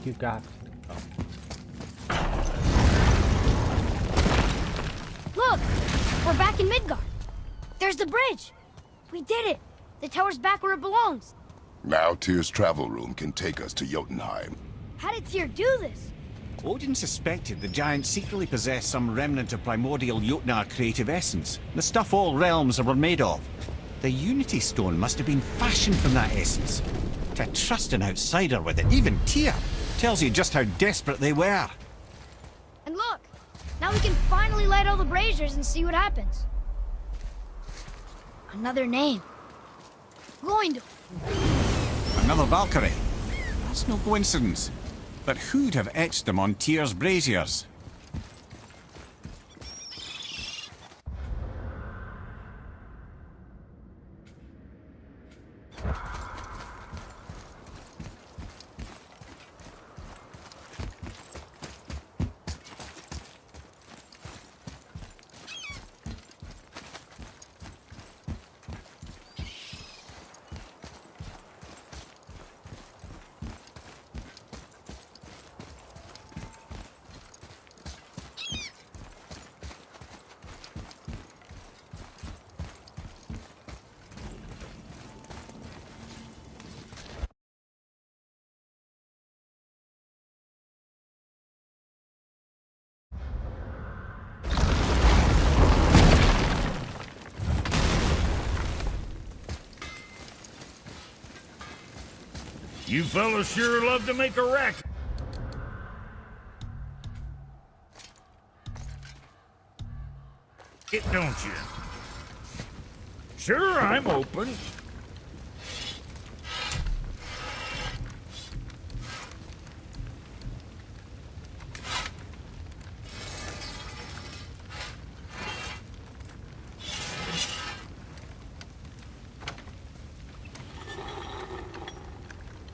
You got. Look! We're back in Midgard. There's the bridge. We did it. The tower's back where it belongs. Now Tyr's travel room can take us to Jotunheim. How did Tyr do this? Odin suspected the giant secretly possessed some remnant of primordial Jotnar creative essence, the stuff all realms were made of. The Unity Stone must have been fashioned from that essence. To trust an outsider with it, even Tyr, tells you just how desperate they were. And look! Now we can finally light all the braziers and see what happens. Another name. Goindel. Another Valkyrie. That's no coincidence. But who'd have etched them on Tyr's braziers? You fellas sure love to make a racket. It don't you? Sure, I'm open.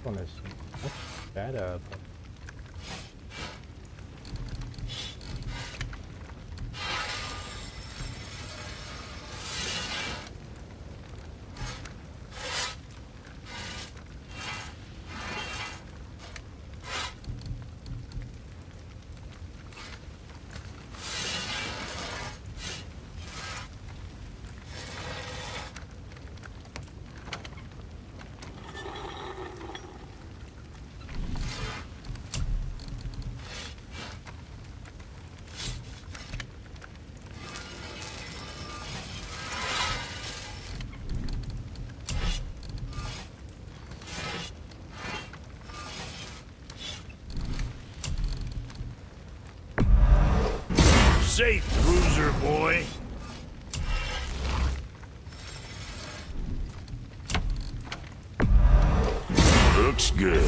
One is much better. Safe, bruiser boy. Looks good.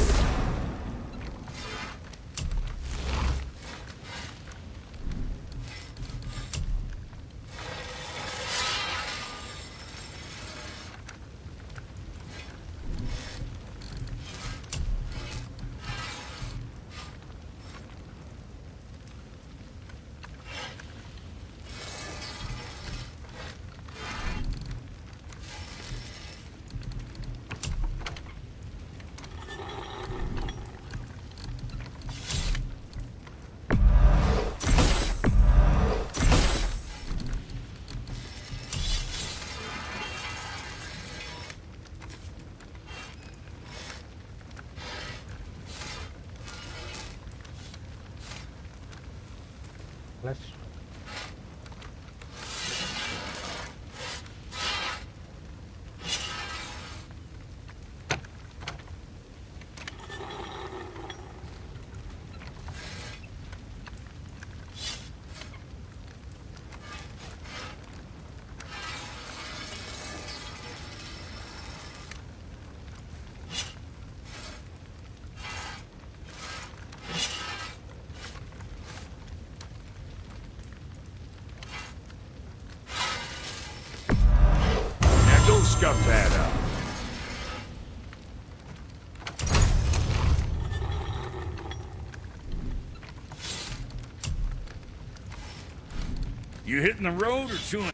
Let's. Now go scuff that up. You hitting the road or chewing?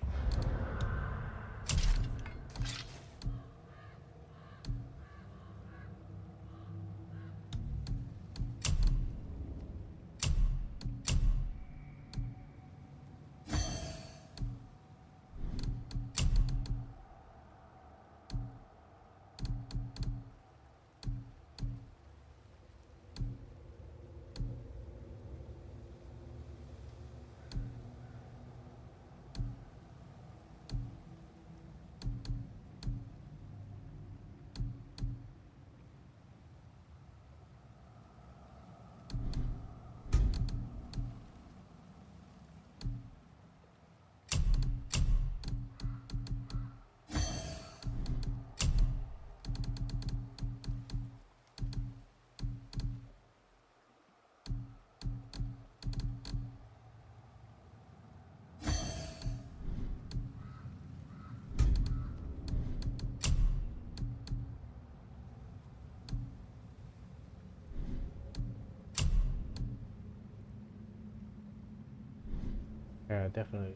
Yeah, definitely.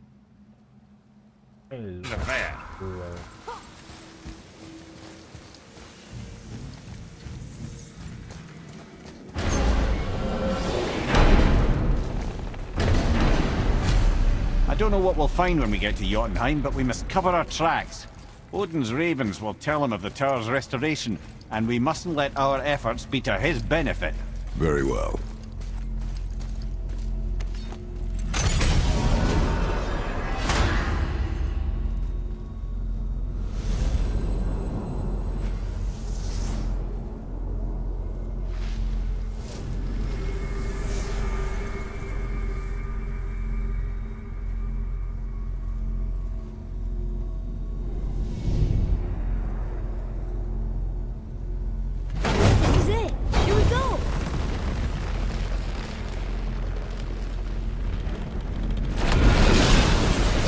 The vat. I don't know what we'll find when we get to Jotunheim, but we must cover our tracks. Odin's ravens will tell him of the tower's restoration, and we mustn't let our efforts be to his benefit. Very well. This is it. Here we go.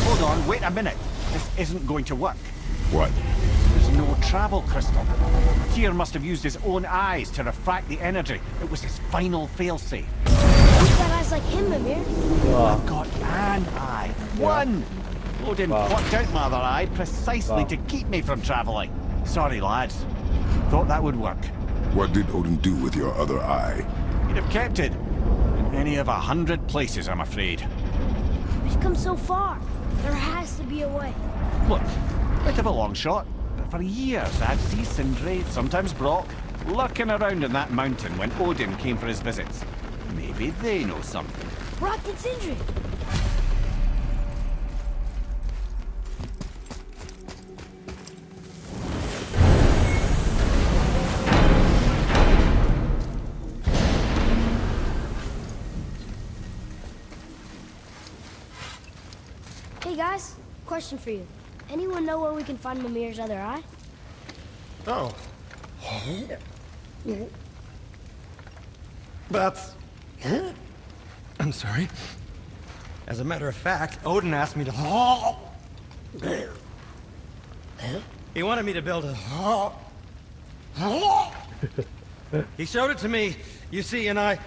Hold on, wait a minute. This isn't going to work. What? There's no travel crystal. Tyr must have used his own eyes to refract the energy. It was his final failsafe. We've got eyes like him, Mimir. I've got an eye. One! Odin plucked out my other eye precisely to keep me from traveling. Sorry, lads. Thought that would work. What did Odin do with your other eye? He'd have kept it. In any of 100 places, I'm afraid. We've come so far. There has to be a way. Look, bit of a long shot, but for years I'd see Sindri, sometimes Brock, lurking around in that mountain when Odin came for his visits. Maybe they know something. Brock and Sindri. Hey guys, question for you. Anyone know where we can find Mimir's other eye? Oh. That's... I'm sorry. As a matter of fact, Odin asked me to... He wanted me to build a... He showed it to me, you see, and I...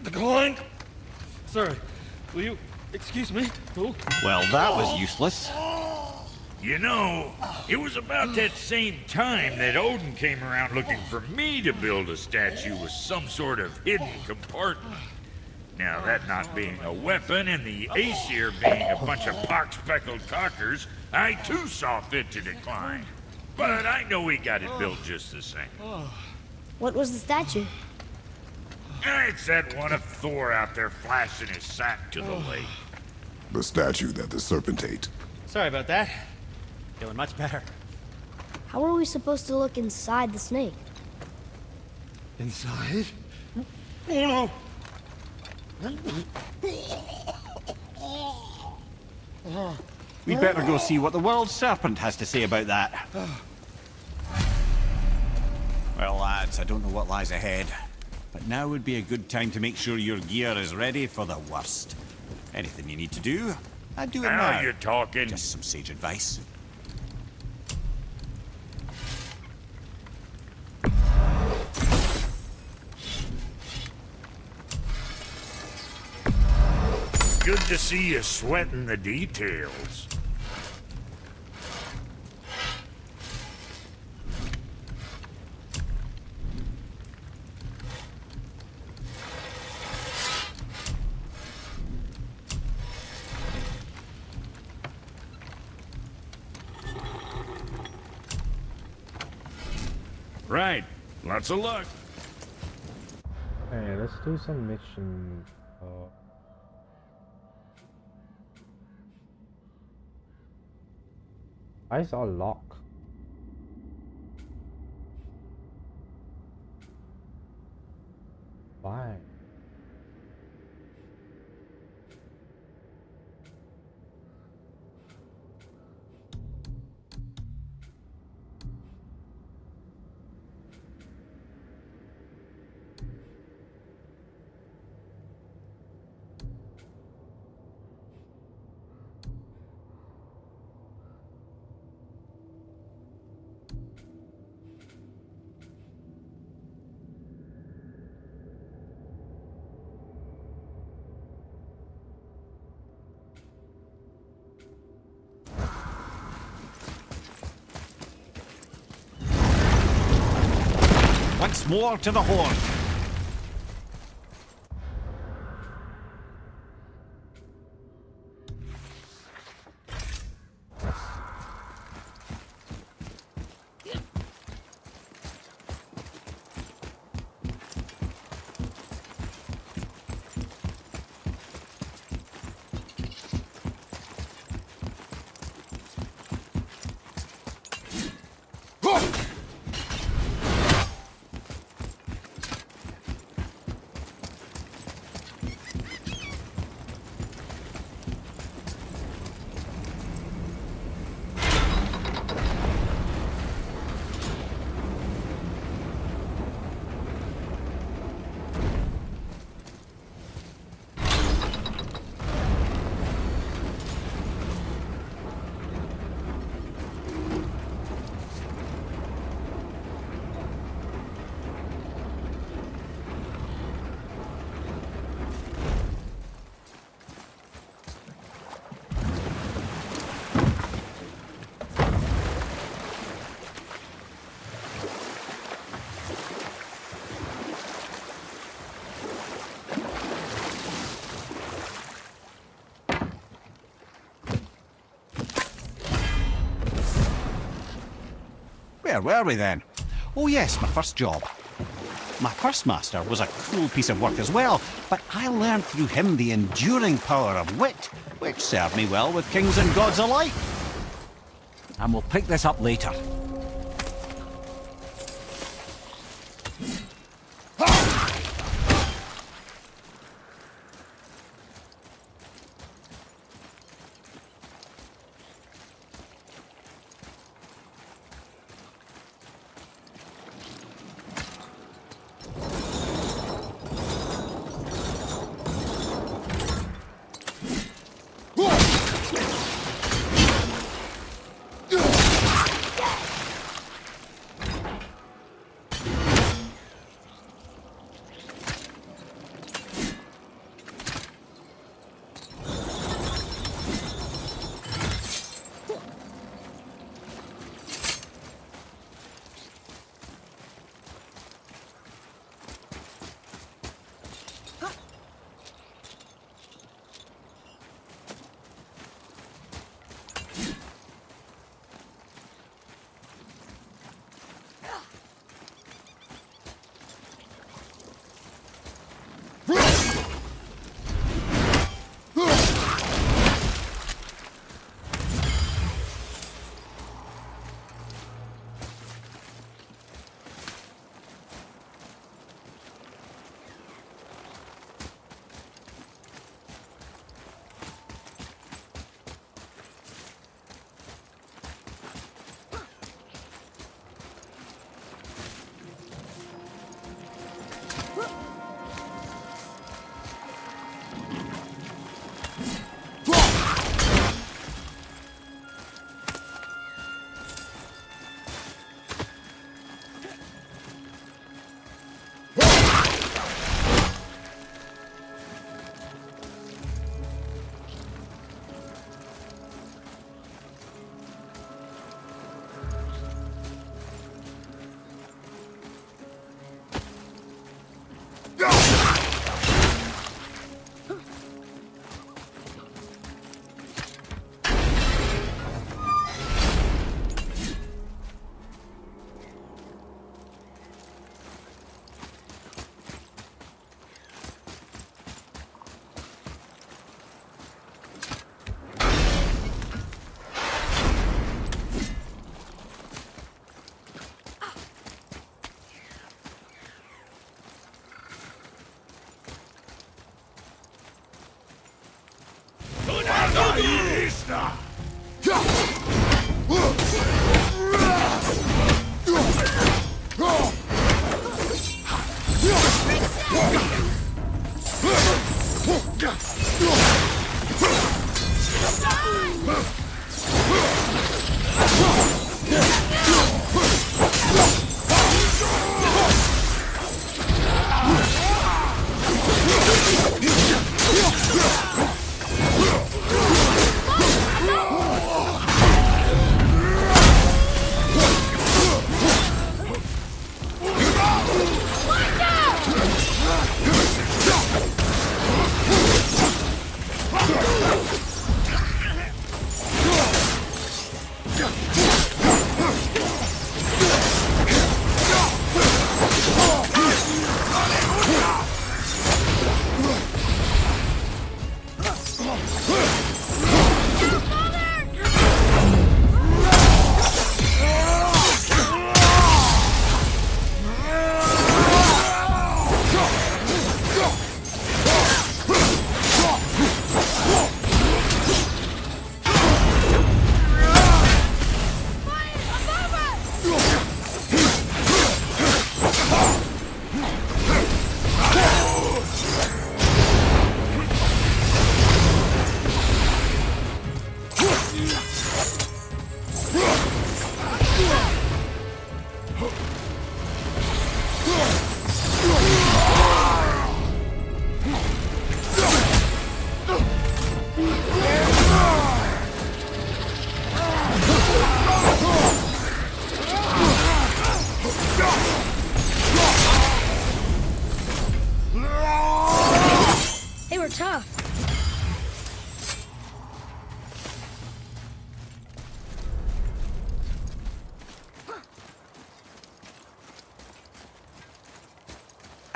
declined. Sorry, will you excuse me? Oh. Well, that was useless. You know, it was about that same time that Odin came around looking for me to build a statue with some sort of hidden compartment. Now, that not being a weapon and the Aesir being a bunch of pox-speckled cockers, I too saw fit to decline. But I know he got it built just the same. What was the statue? It's that one of Thor out there flashing his sack to the lake. The statue that the serpent ate. Sorry about that. Feeling much better. How are we supposed to look inside the snake? Inside? Oh no! We'd better go see what the world serpent has to say about that. Well, lads, I don't know what lies ahead, but now would be a good time to make sure your gear is ready for the worst. Anything you need to do, I'd do it now. Now you're talking. Just some sage advice. Good to see you sweating the details. Right. Lots of luck. Hey, let's do some mission. Why is all locked? Why? more to the Horde. Where were we then? Oh yes, my first job. My first master was a cruel piece of work as well, but I learned through him the enduring power of wit, which served me well with kings and gods alike. And we'll pick this up later.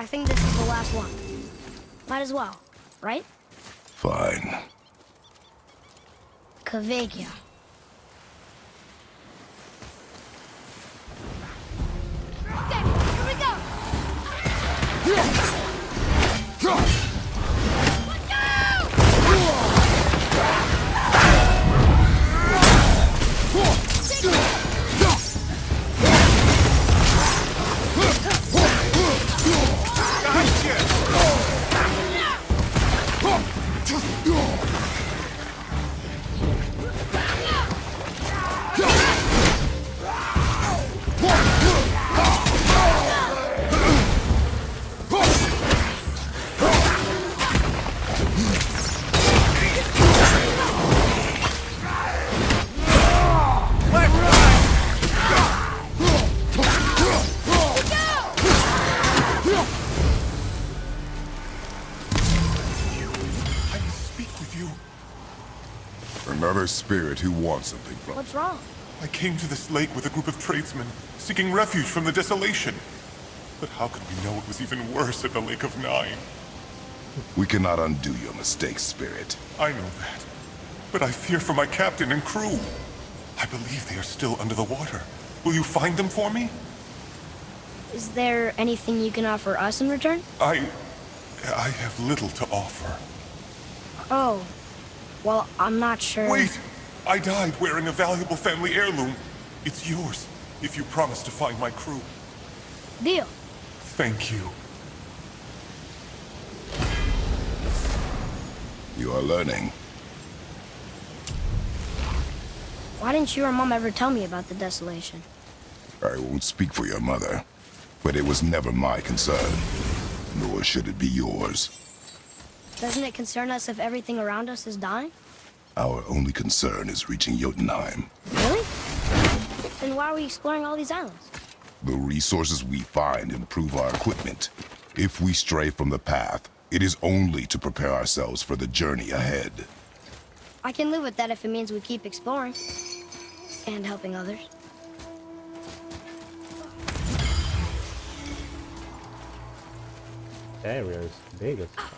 I think this is the last one. Might as well, right? Fine. Kavegya. Okay, here we go! Another spirit who wants something from... What's wrong? I came to this lake with a group of tradesmen, seeking refuge from the desolation. But how could we know it was even worse at the Lake of Nine? We cannot undo your mistakes, spirit. I know that. But I fear for my captain and crew. I believe they are still under the water. Will you find them for me? Is there anything you can offer us in return? I have little to offer. Oh. Well, I'm not sure. Wait! I died wearing a valuable family heirloom. It's yours, if you promise to find my crew. Deal. Thank you. You are learning. Why didn't you or Mom ever tell me about the desolation? I won't speak for your mother, but it was never my concern. Nor should it be yours. Doesn't it concern us if everything around us is dying? Our only concern is reaching Jotunheim. Really? Then why are we exploring all these islands? The resources we find improve our equipment. If we stray from the path, it is only to prepare ourselves for the journey ahead. I can live with that if it means we keep exploring. And helping others. Area is big as fuck.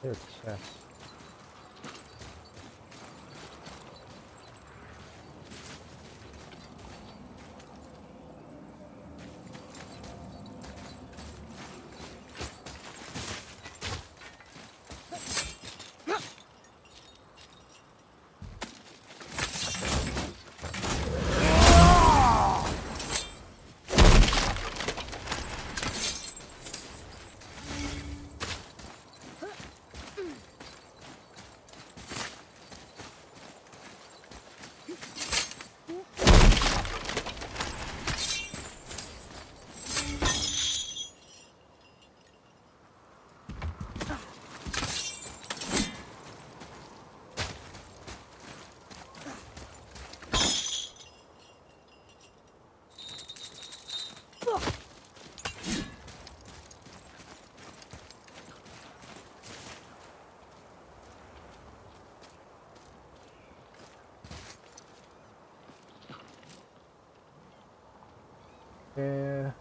There's chest. Yeah.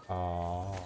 Oh.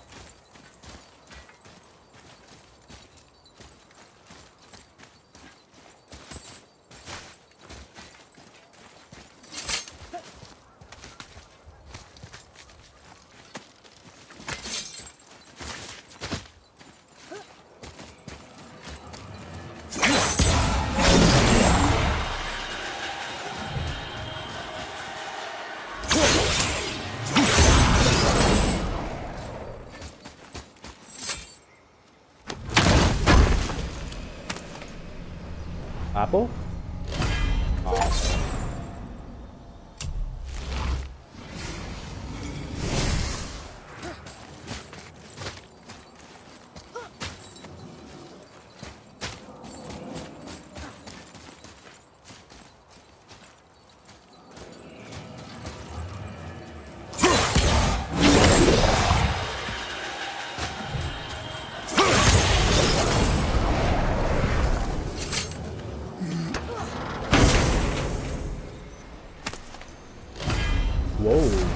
Apple? Oh. Whoa.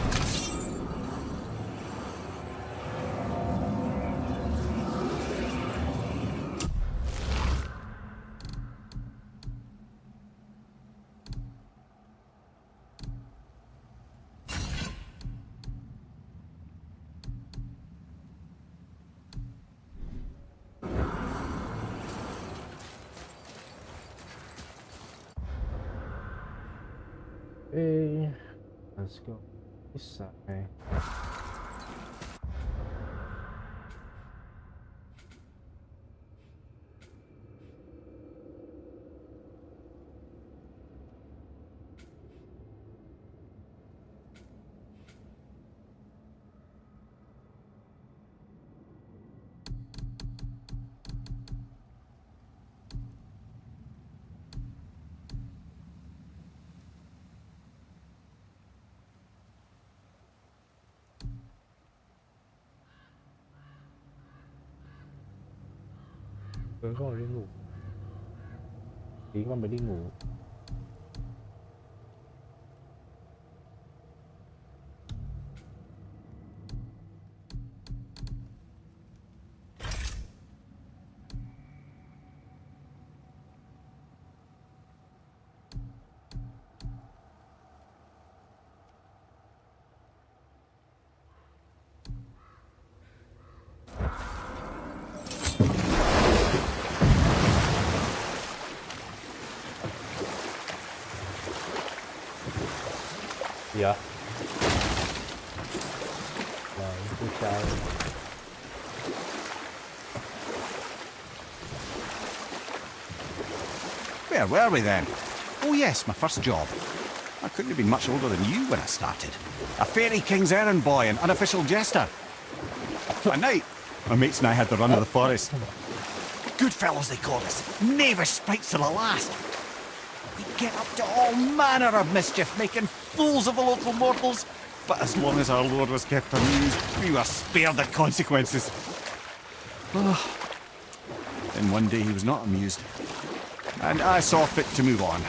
Hey, let's go this side. có một đi ngủ. Tí con mới đi ngủ. Gì vậy? Rồi, tôi trai. Where were we then? Oh yes, my first job. I couldn't have been much older than you when I started. A fairy king's errand boy and unofficial jester. At night, my mates and I had the run of the forest. Good fellows they called us. Knavish spites to the last. We'd get up to all manner of mischief, making fools of the local mortals. But as long as our lord was kept amused, we were spared the consequences. Then one day he was not amused, and I saw fit to move on.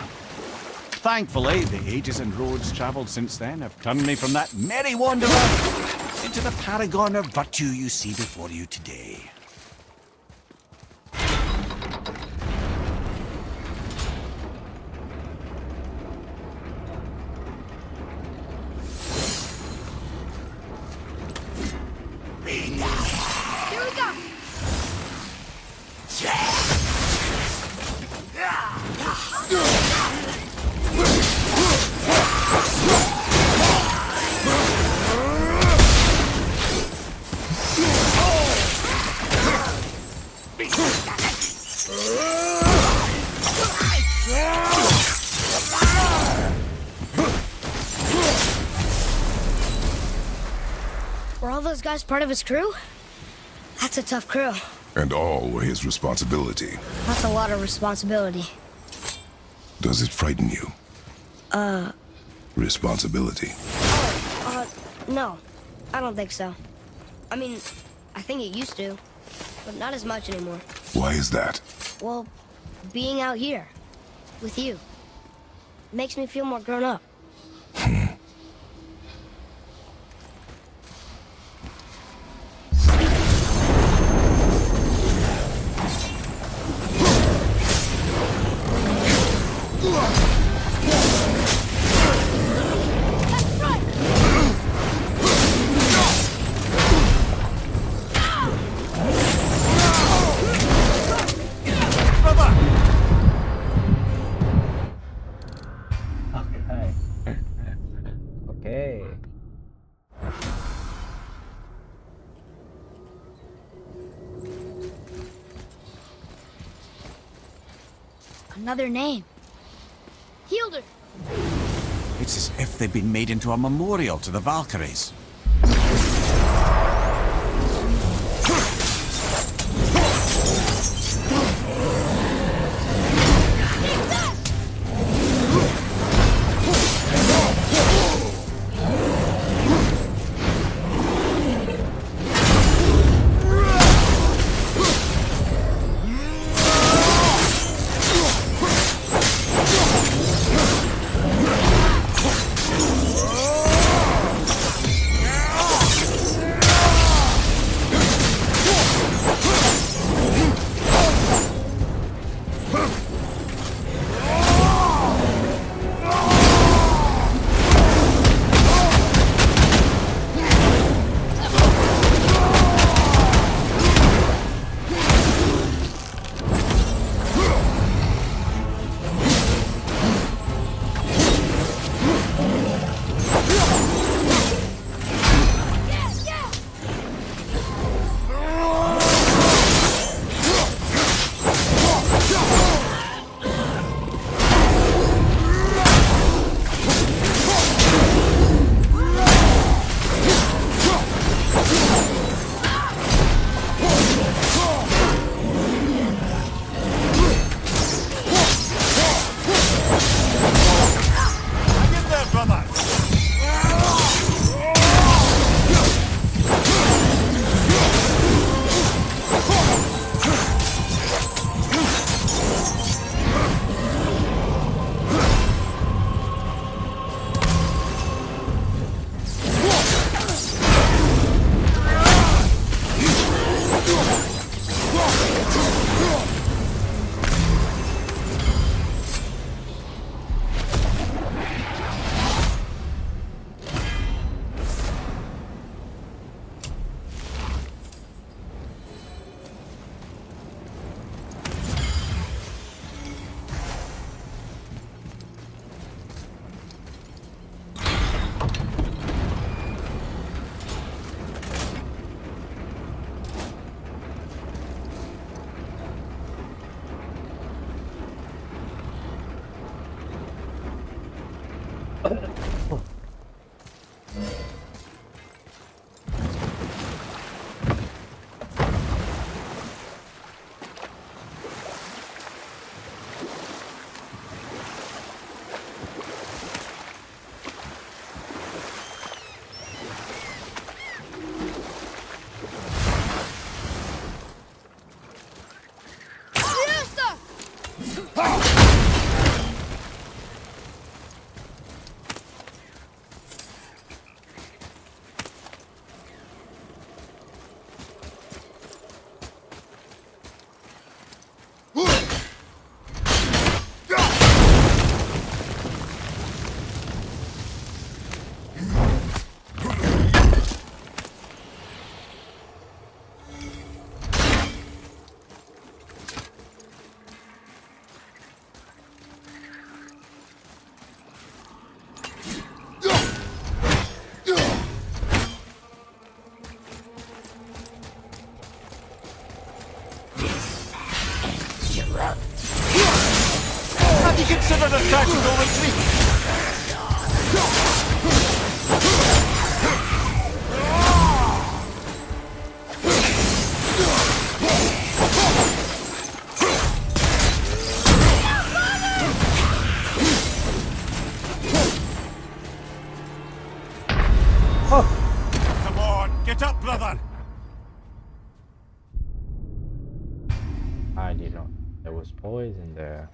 Thankfully, the ages and roads travelled since then have turned me from that merry wanderer into the paragon of virtue you see before you today. Here we go. Were all those guys part of his crew? That's a tough crew. And all were his responsibility. That's a lot of responsibility. Does it frighten you? Responsibility. No. I don't think so. I mean, I think it used to, but not as much anymore. Why is that? Well, being out here, with you, makes me feel more grown up. Okay. Okay. Another name. Hildur. It's as if they'd been made into a memorial to the Valkyries. Have you considered a tactical retreat? Come on, get up, brother! I did not. There was poison there.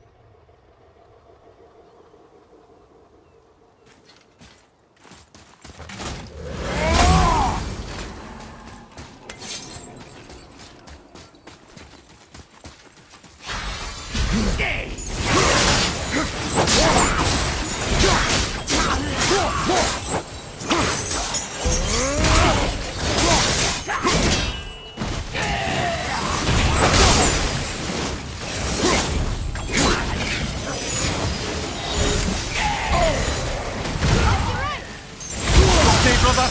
Okay, brother!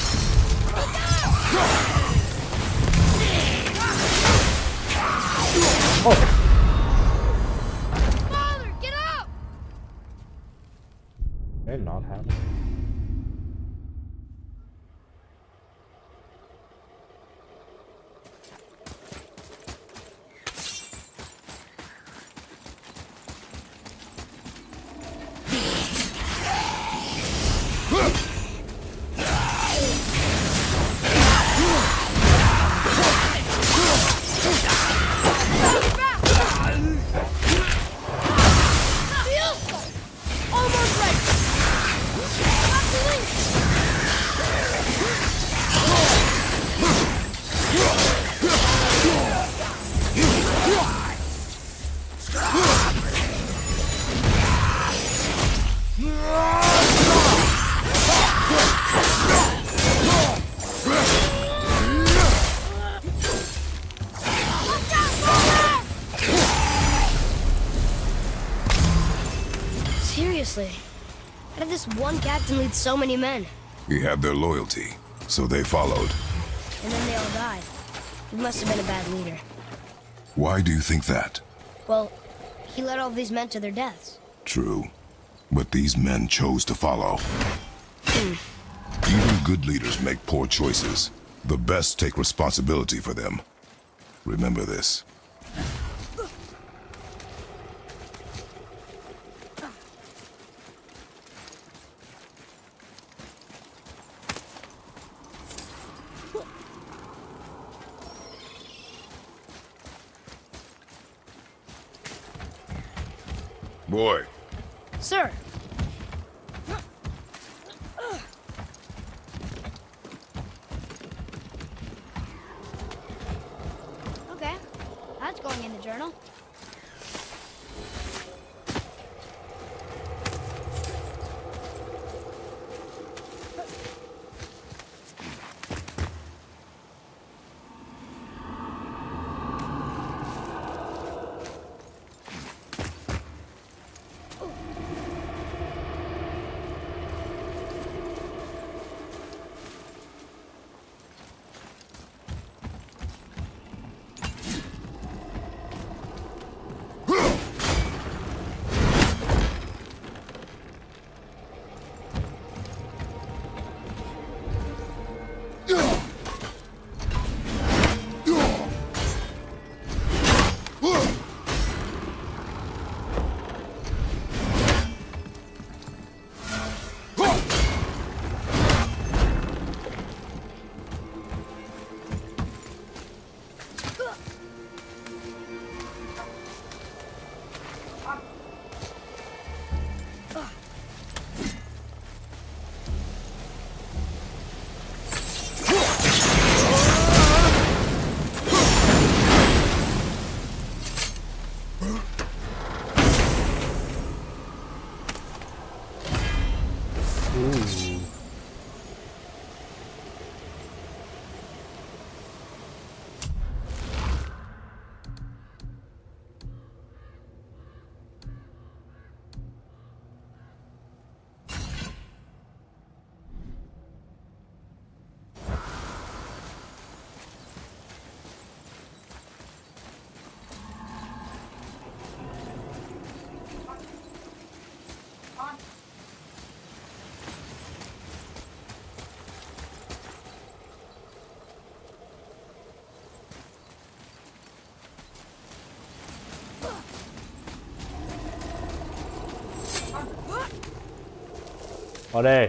Father, get up! They're not happening. Almost ready. Seriously, how did this one captain lead so many men? He had their loyalty, so they followed. And then they all died. He must have been a bad leader. Why do you think that? Well, he led all these men to their deaths. True. But these men chose to follow. Even good leaders make poor choices. The best take responsibility for them. Remember this. Boy, Sir! Okay, that's going in the journal. เอาเลย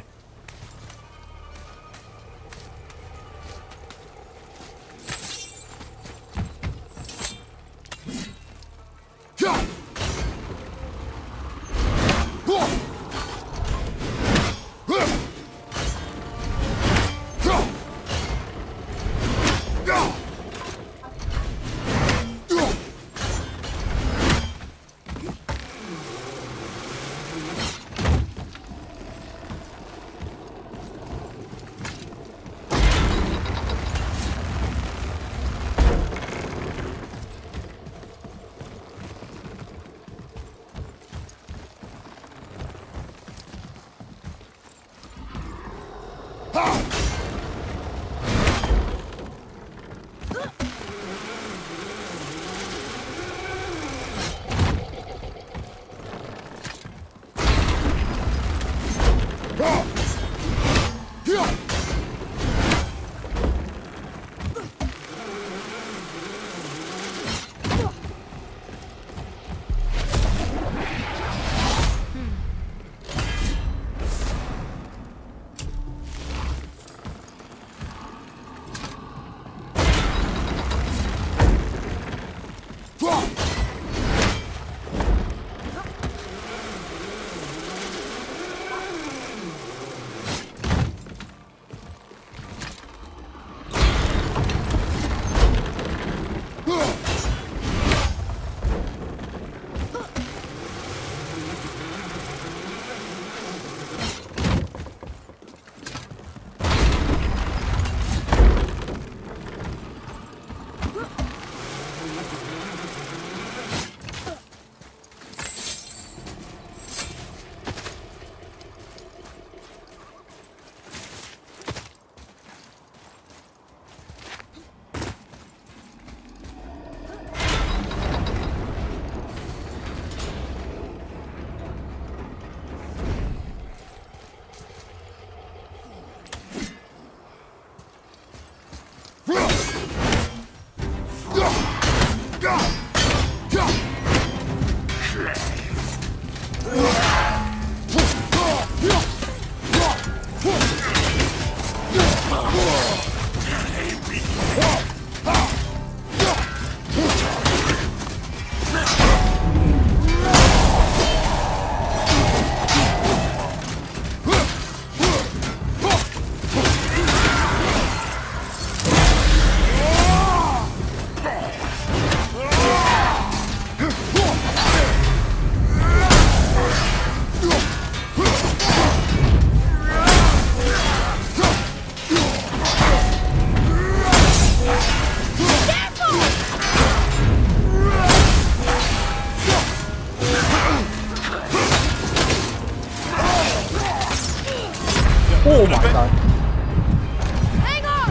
โอ้ my god Hang on!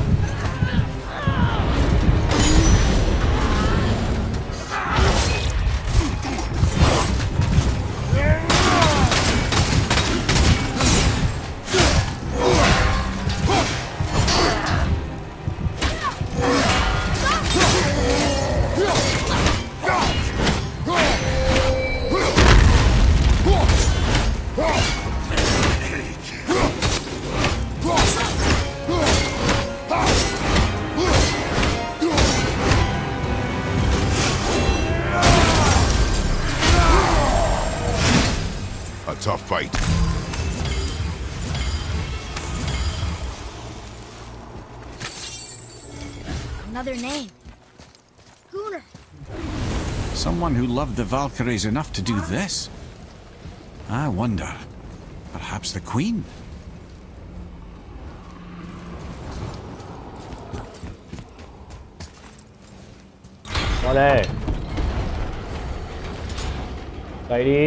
A tough fight. Another name. Gunnar. Someone who loved the Valkyries enough to do this? I wonder. Perhaps the Queen?เอาเลยใจดี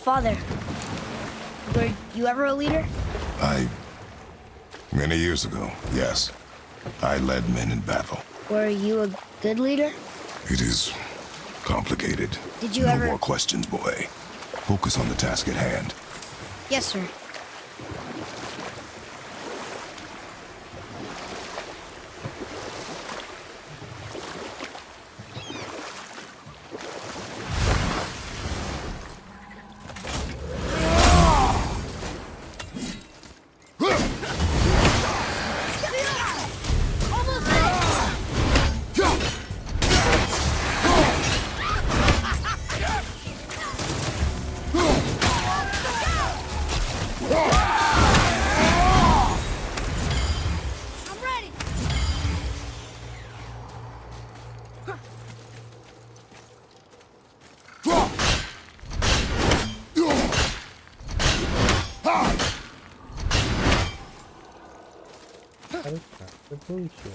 father. Were you ever a leader? Many years ago, yes. I led men in battle. Were you a good leader? It is complicated. Did you no ever... more questions, boy. Focus on the task at hand. Yes, sir. That's bullshit.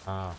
Ah.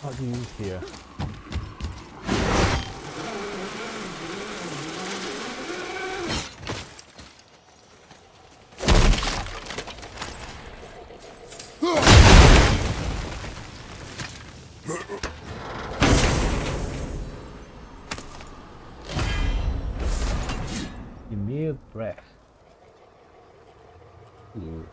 What do you use here? Emil breath. You.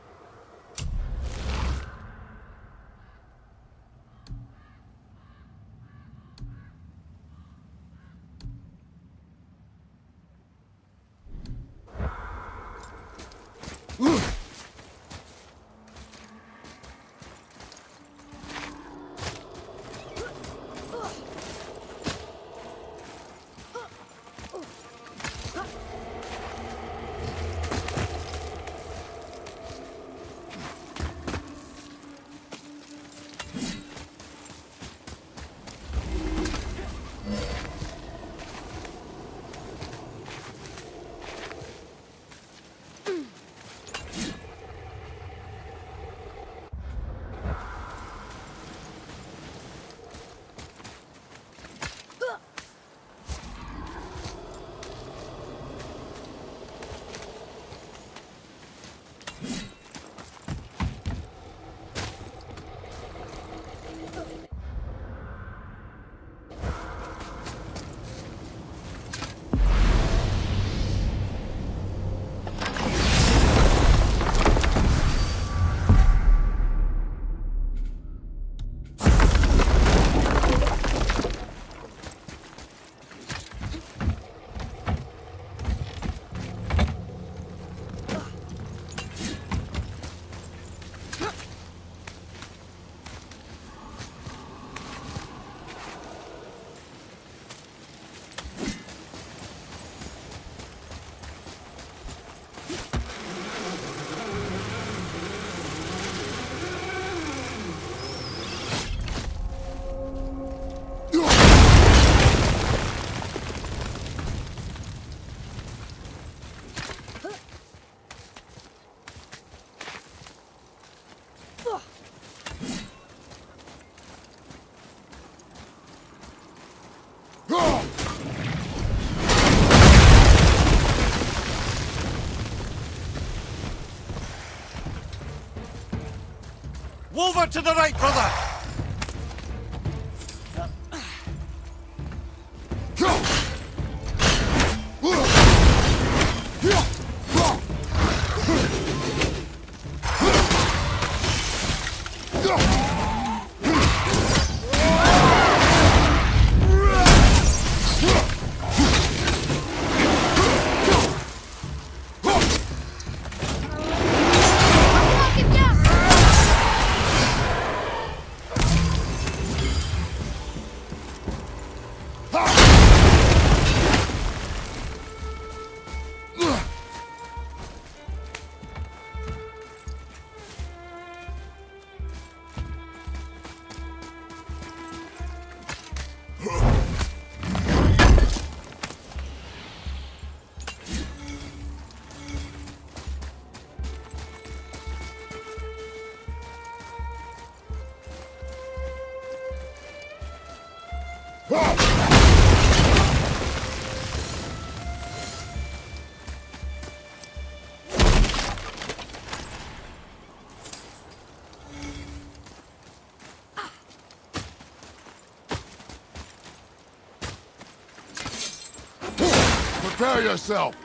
Over to the right, brother! Knock him down! Prepare yourself!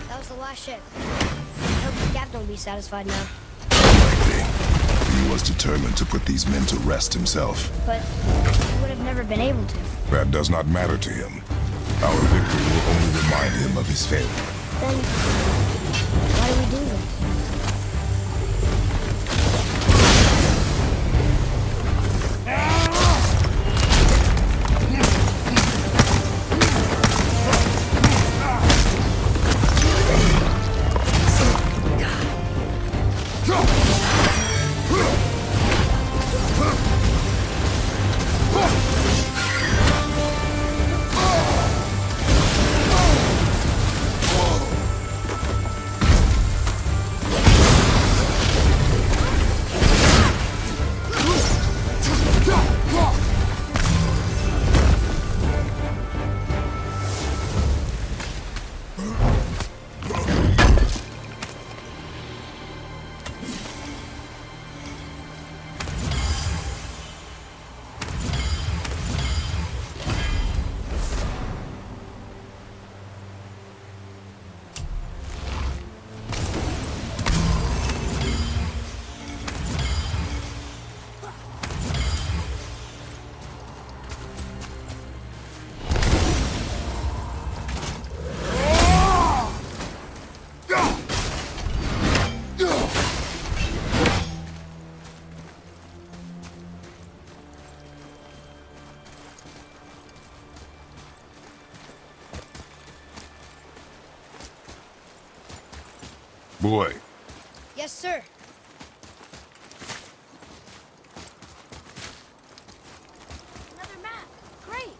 That was the last ship. I hope the captain will be satisfied now. He was determined to put these men to rest himself. But he would have never been able to. That does not matter to him. Our victory will only remind him of his failure. Then why do we do this? Boy, Yes, sir. Another map. Great.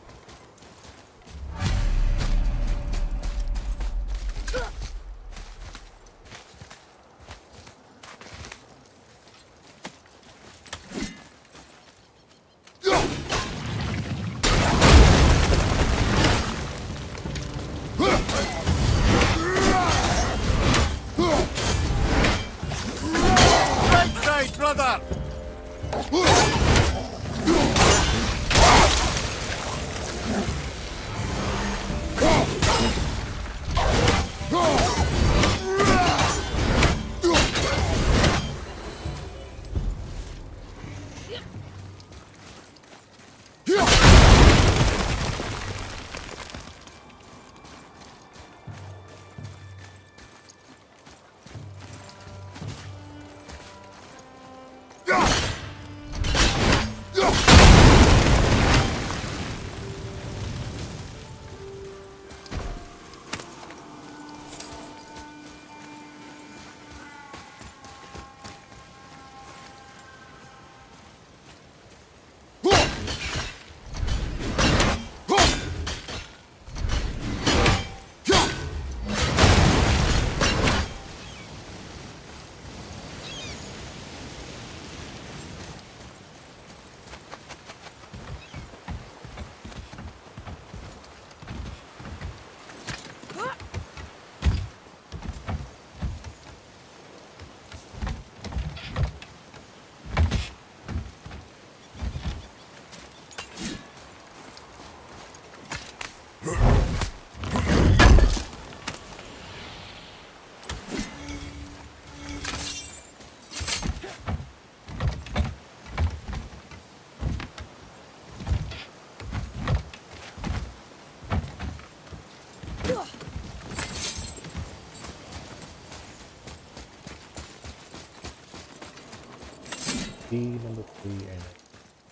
D number 3 and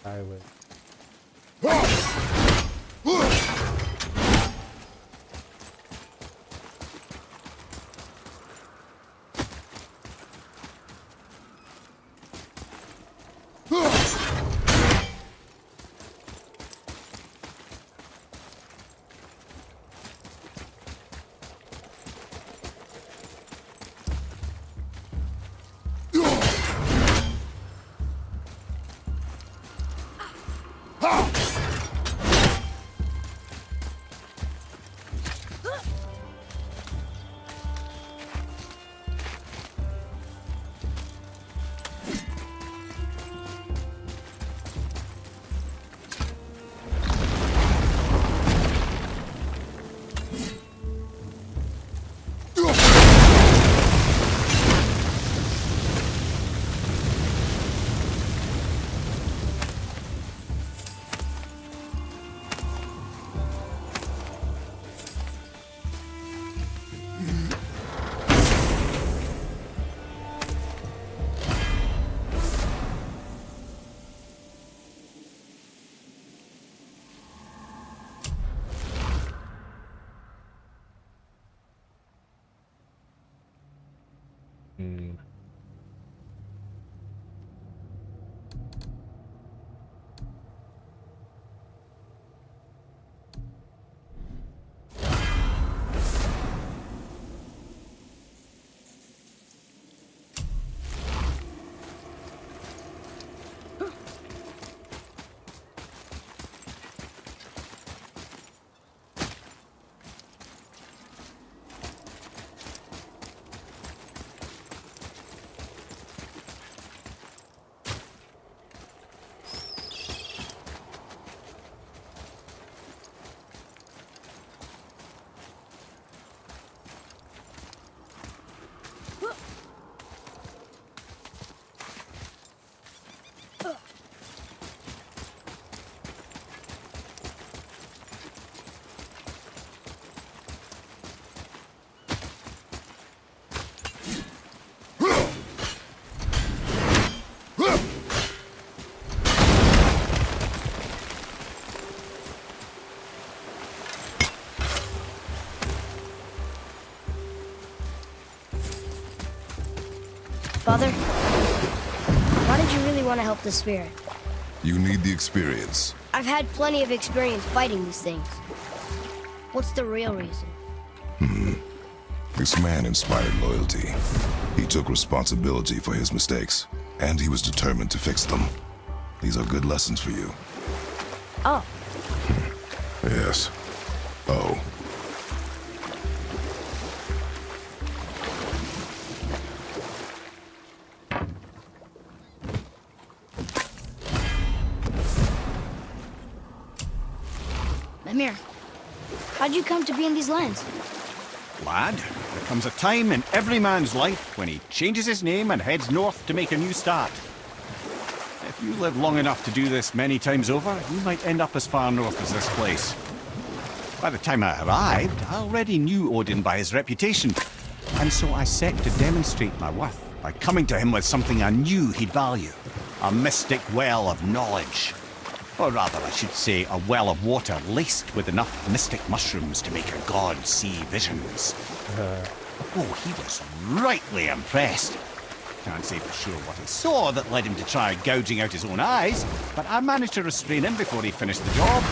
die with. Hmm. Father, why did you really want to help the spirit? You need the experience. I've had plenty of experience fighting these things. What's the real reason? This man inspired loyalty. He took responsibility for his mistakes, and he was determined to fix them. These are good lessons for you. Oh, Yes. Oh. Amir, how'd you come to be in these lands? Lad, there comes a time in every man's life when he changes his name and heads north to make a new start. If you live long enough to do this many times over, you might end up as far north as this place. By the time I arrived, I already knew Odin by his reputation, and so I set to demonstrate my worth by coming to him with something I knew he'd value. A mystic well of knowledge. Or rather, I should say, a well of water laced with enough mystic mushrooms to make a god see visions. Oh, he was rightly impressed. Can't say for sure what he saw that led him to try gouging out his own eyes, but I managed to restrain him before he finished the job.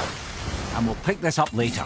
And we'll pick this up later.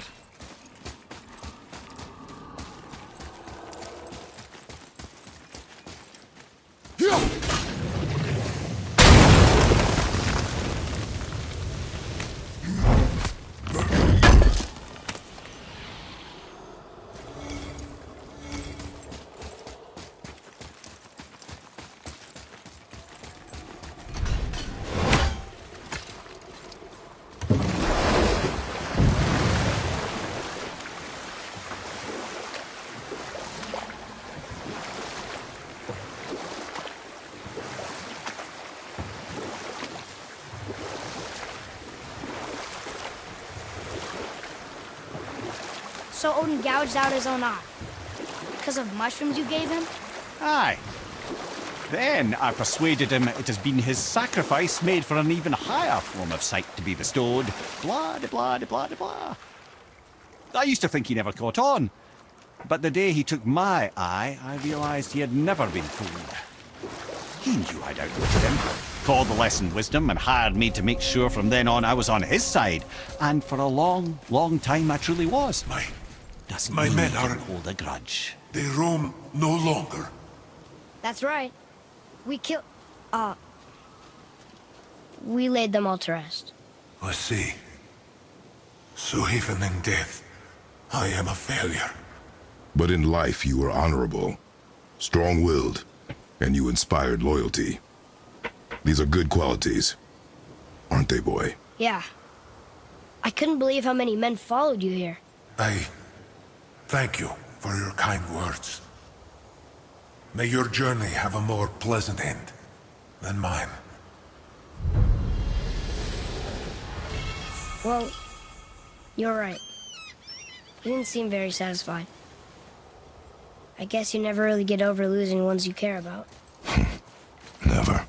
So Odin gouged out his own eye. Because of mushrooms you gave him? Aye. Then I persuaded him it has been his sacrifice made for an even higher form of sight to be bestowed. Blah, de blah, de blah, de blah. I used to think he never caught on. But the day he took my eye, I realised he had never been fooled. He knew I'd outwitted him, called the lesson wisdom, and hired me to make sure from then on I was on his side. And for a long, long time I truly was. Doesn't my mean men he are- can hold a grudge. They roam no longer. That's right. We killed... we laid them all to rest. I see. So even in death, I am a failure. But in life you were honorable, strong-willed, and you inspired loyalty. These are good qualities, aren't they, boy? Yeah. I couldn't believe how many men followed you here. I thank you for your kind words. May your journey have a more pleasant end than mine. Well, you're right. You didn't seem very satisfied. I guess you never really get over losing ones you care about. Never.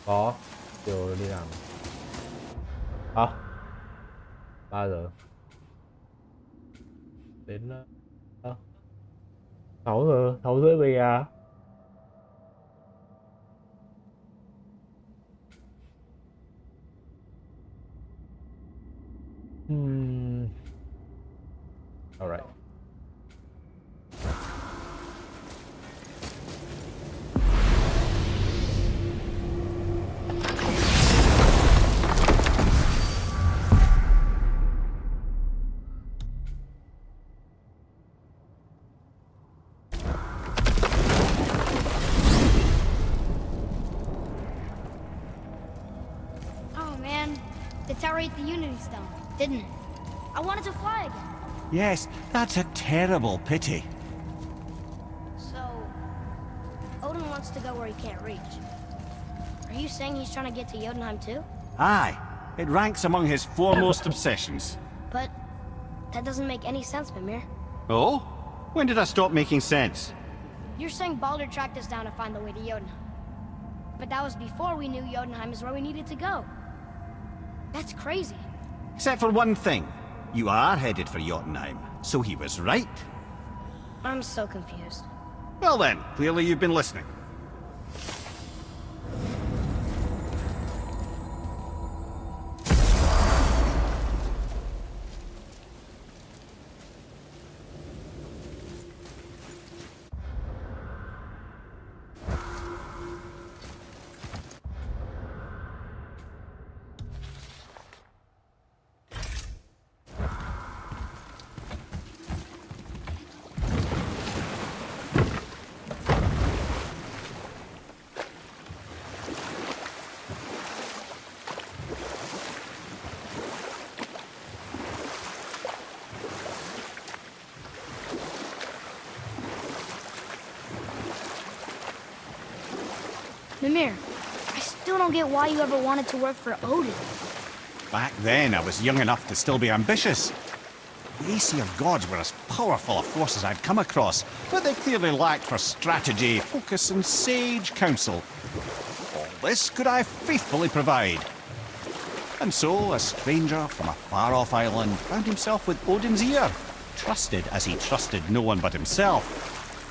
Có chiều đi làm. Hả? 3 giờ. Đến 6 giờ, 6 rưỡi về à? All right. Oh, man. The tower ate the Unity Stone, didn't it? I wanted to fly again. Yes, that's a terrible pity. So, Odin wants to go where he can't reach. Are you saying he's trying to get to Jotunheim too? Aye, it ranks among his foremost obsessions. But that doesn't make any sense, Mimir. Oh? When did I stop making sense? You're saying Baldur tracked us down to find the way to Jotunheim. But that was before we knew Jotunheim is where we needed to go. That's crazy. Except for one thing. You are headed for Jotunheim, so he was right. I'm so confused. Well then, clearly you've been listening. Mimir, I still don't get why you ever wanted to work for Odin. Back then, I was young enough to still be ambitious. The Aesir gods were as powerful a force as I'd come across, but they clearly lacked for strategy, focus, and sage counsel. All this could I faithfully provide. And so, a stranger from a far-off island found himself with Odin's ear, trusted as he trusted no one but himself.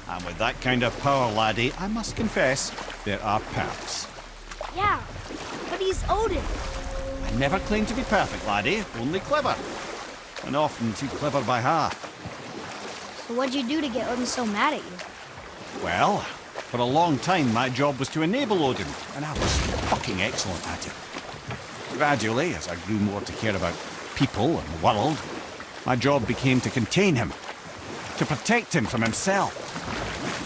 And with that kind of power, laddie, I must confess, there are perks. Yeah, but he's Odin. I never claimed to be perfect, laddie, only clever. And often too clever by half. So what'd you do to get Odin so mad at you? Well, for a long time my job was to enable Odin, and I was fucking excellent at it. Gradually, as I grew more to care about people and the world, my job became to contain him, to protect him from himself.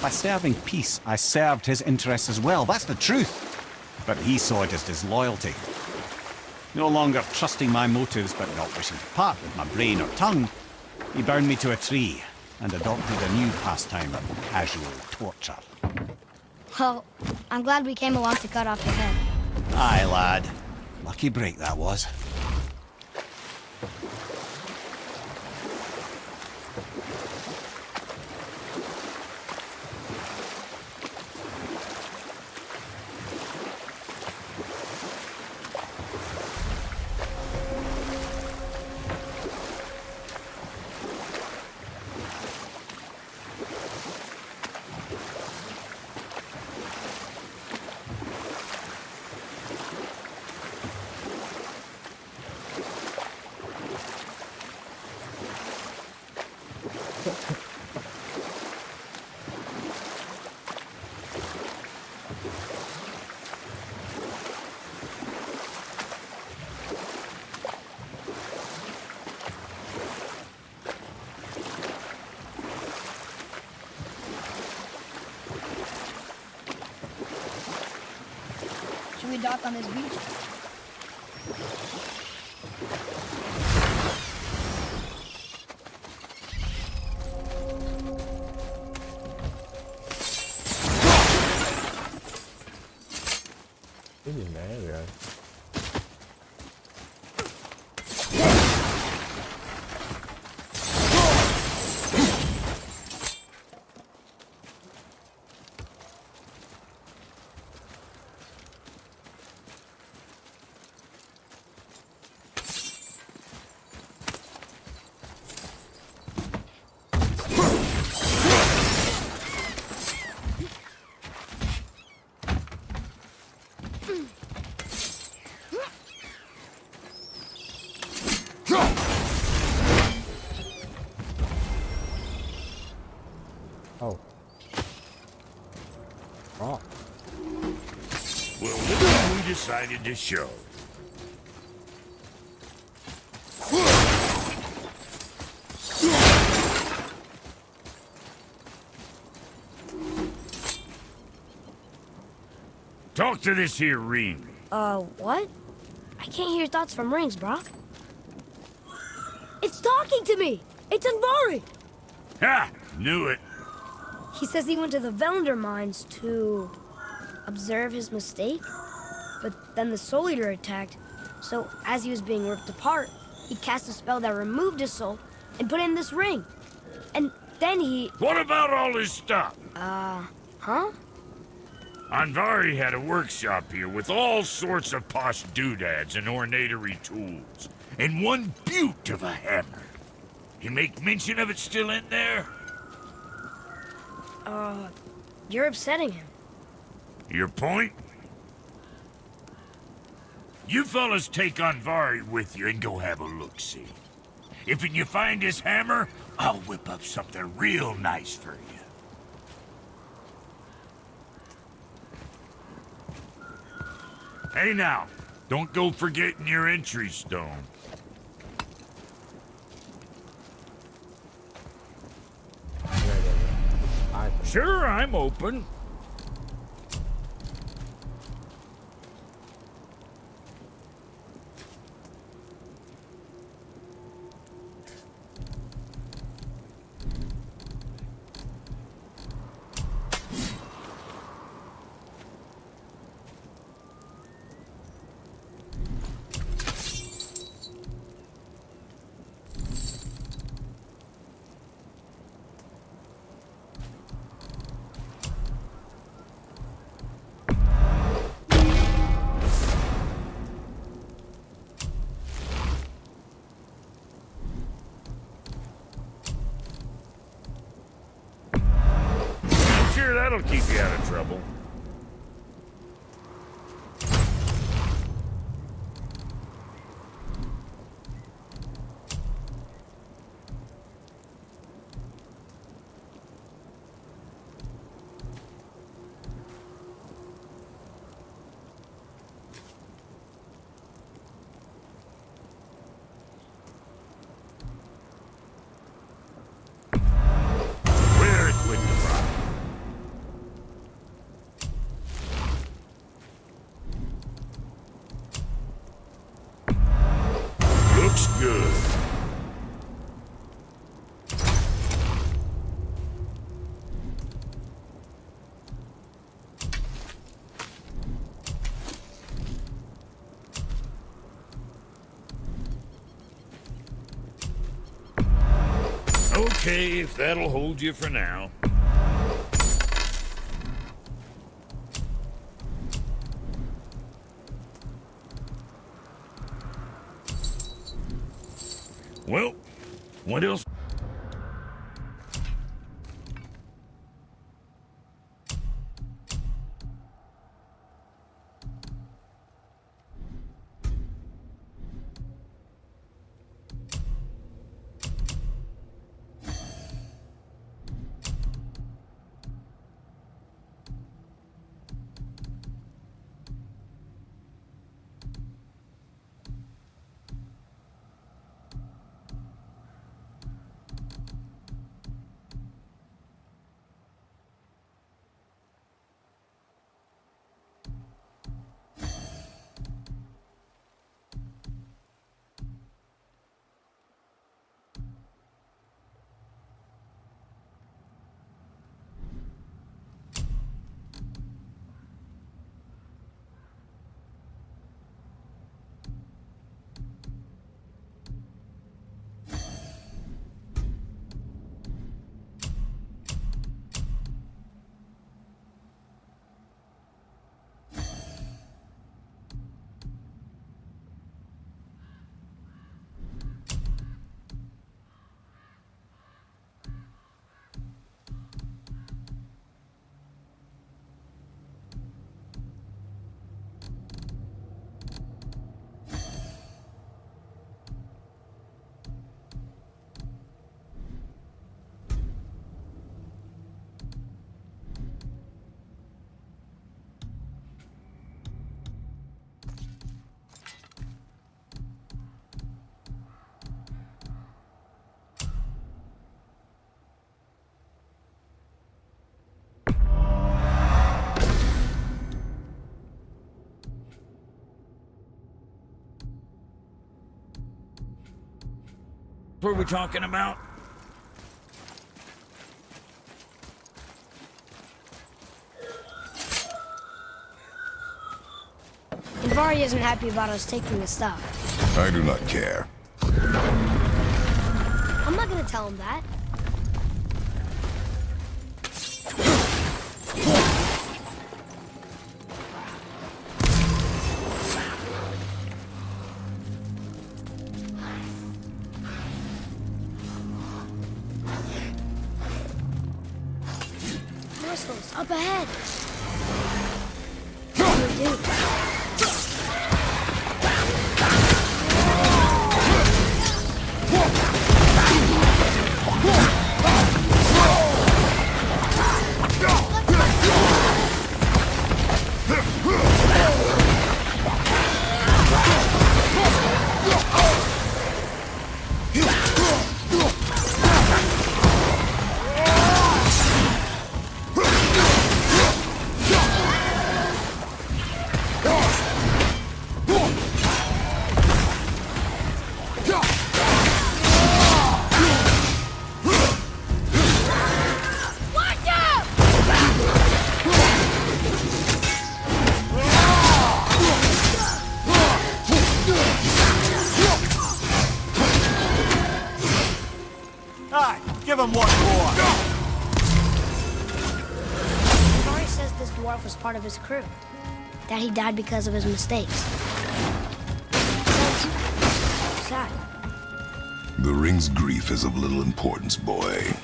By serving peace, I served his interests as well, that's the truth. But he saw it as disloyalty. No longer trusting my motives, but not wishing to part with my brain or tongue, he bound me to a tree, and adopted a new pastime, casual torture. Well, I'm glad we came along to cut off your head. Aye, lad. Lucky break that was. Should we dock on this beach? Cái gì nè rồi. Oh. Oh. Well, look what we decided to show. Talk to this here ring. What? I can't hear thoughts from rings, Brock. It's talking to me! It's Anvari! Ha! Knew it. He says he went to the Velander mines to observe his mistake, but then the Soul Eater attacked. So as he was being ripped apart, he cast a spell that removed his soul and put in this ring. And then he... What about all his stuff? Huh? Anvari had a workshop here with all sorts of posh doodads and ornatery tools, and one beaut of a hammer. You make mention of it still in there? You're upsetting him. Your point? You fellas take Anvari with you and go have a look-see. If you find his hammer, I'll whip up something real nice for you. Hey now, don't go forgetting your entry stone. Sure, I'm open. Sure, that'll keep you out of trouble. Okay, if that'll hold you for now. Well, what else? What were we talking about? Ivari isn't happy about us taking his stuff. I do not care. I'm not gonna tell him that. Missiles up ahead. What do we do? Give him one more! Ivari says this dwarf was part of his crew. That he died because of his mistakes. Sounds sad. The ring's grief is of little importance, boy.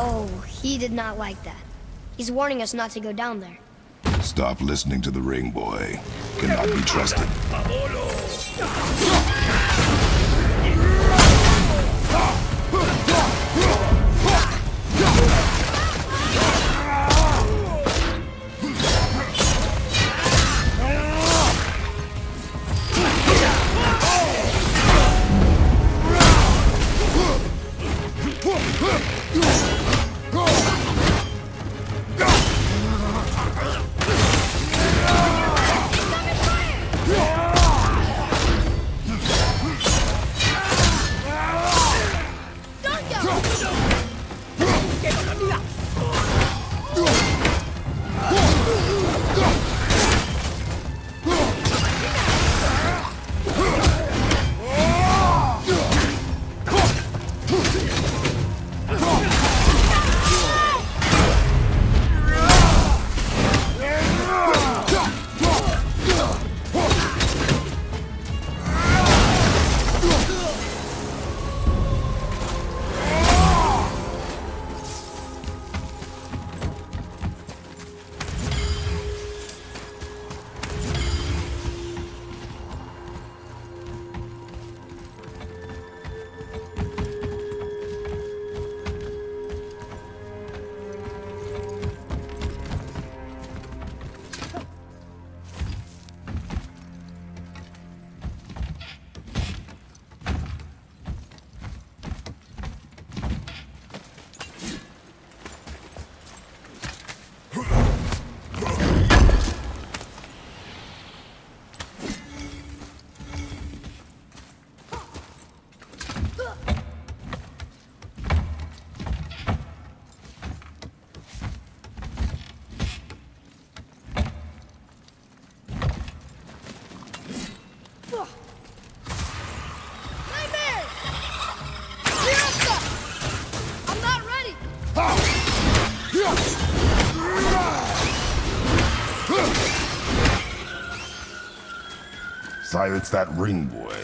Oh, he did not like that. He's warning us not to go down there. Stop listening to the ring, boy. cannot be trusted. Silence that ring boy.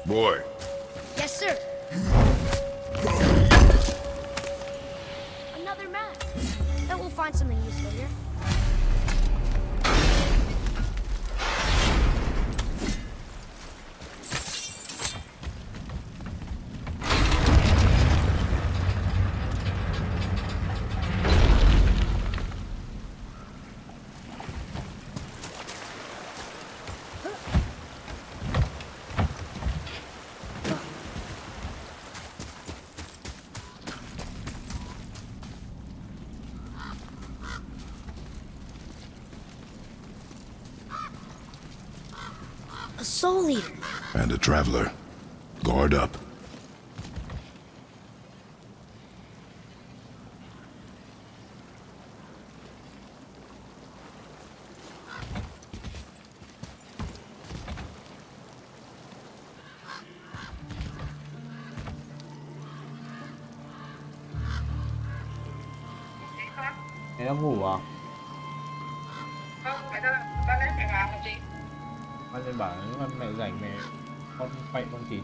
Boy. Yes, sir. Another map. Bet we'll find something useful here. A soul eater. And a traveler. Guard up. Mày đang ngủ à? Anh nên bảo nếu mẹ rảnh mẹ con quậy con chỉ.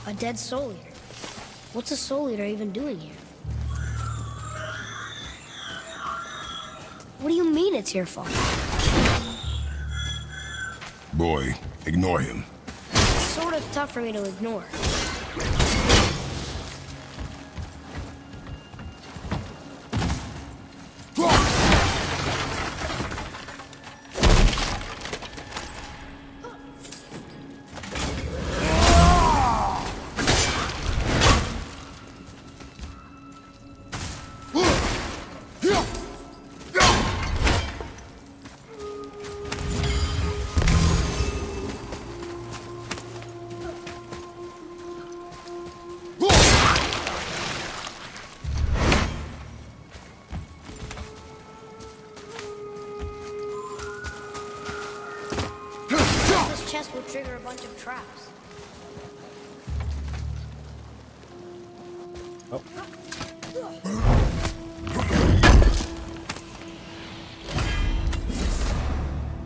A dead soul eater. What's a soul eater even doing here? What do you mean it's your fault? Boy, ignore him. It's sort of tough for me to ignore. This chest will trigger a bunch of traps. Oh.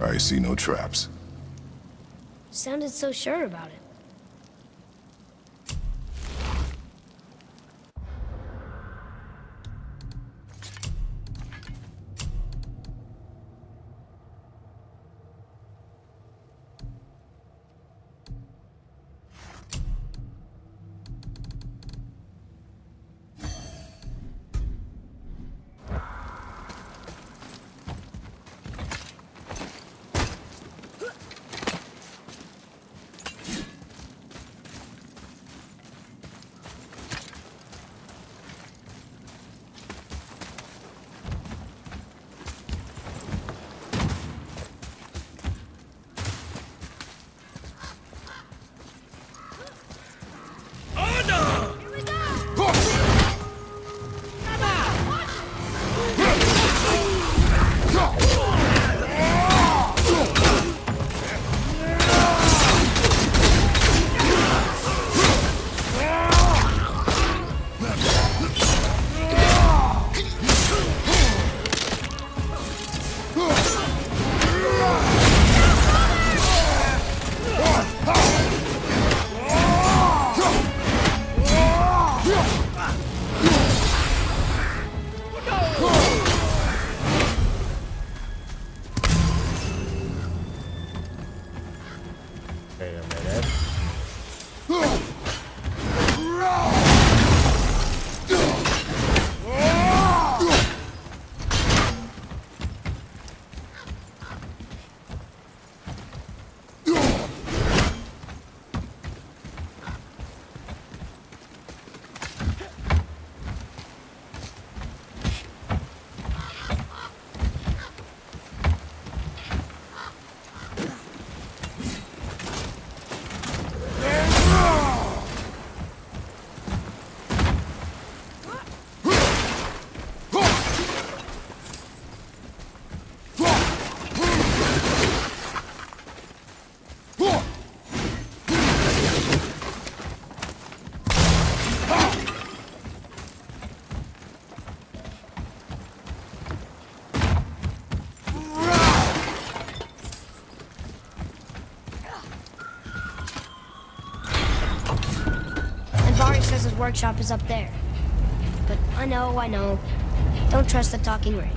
I see no traps. Sounded so sure about it. Wait a minute. Says his workshop is up there. But I know. Don't trust the talking ring.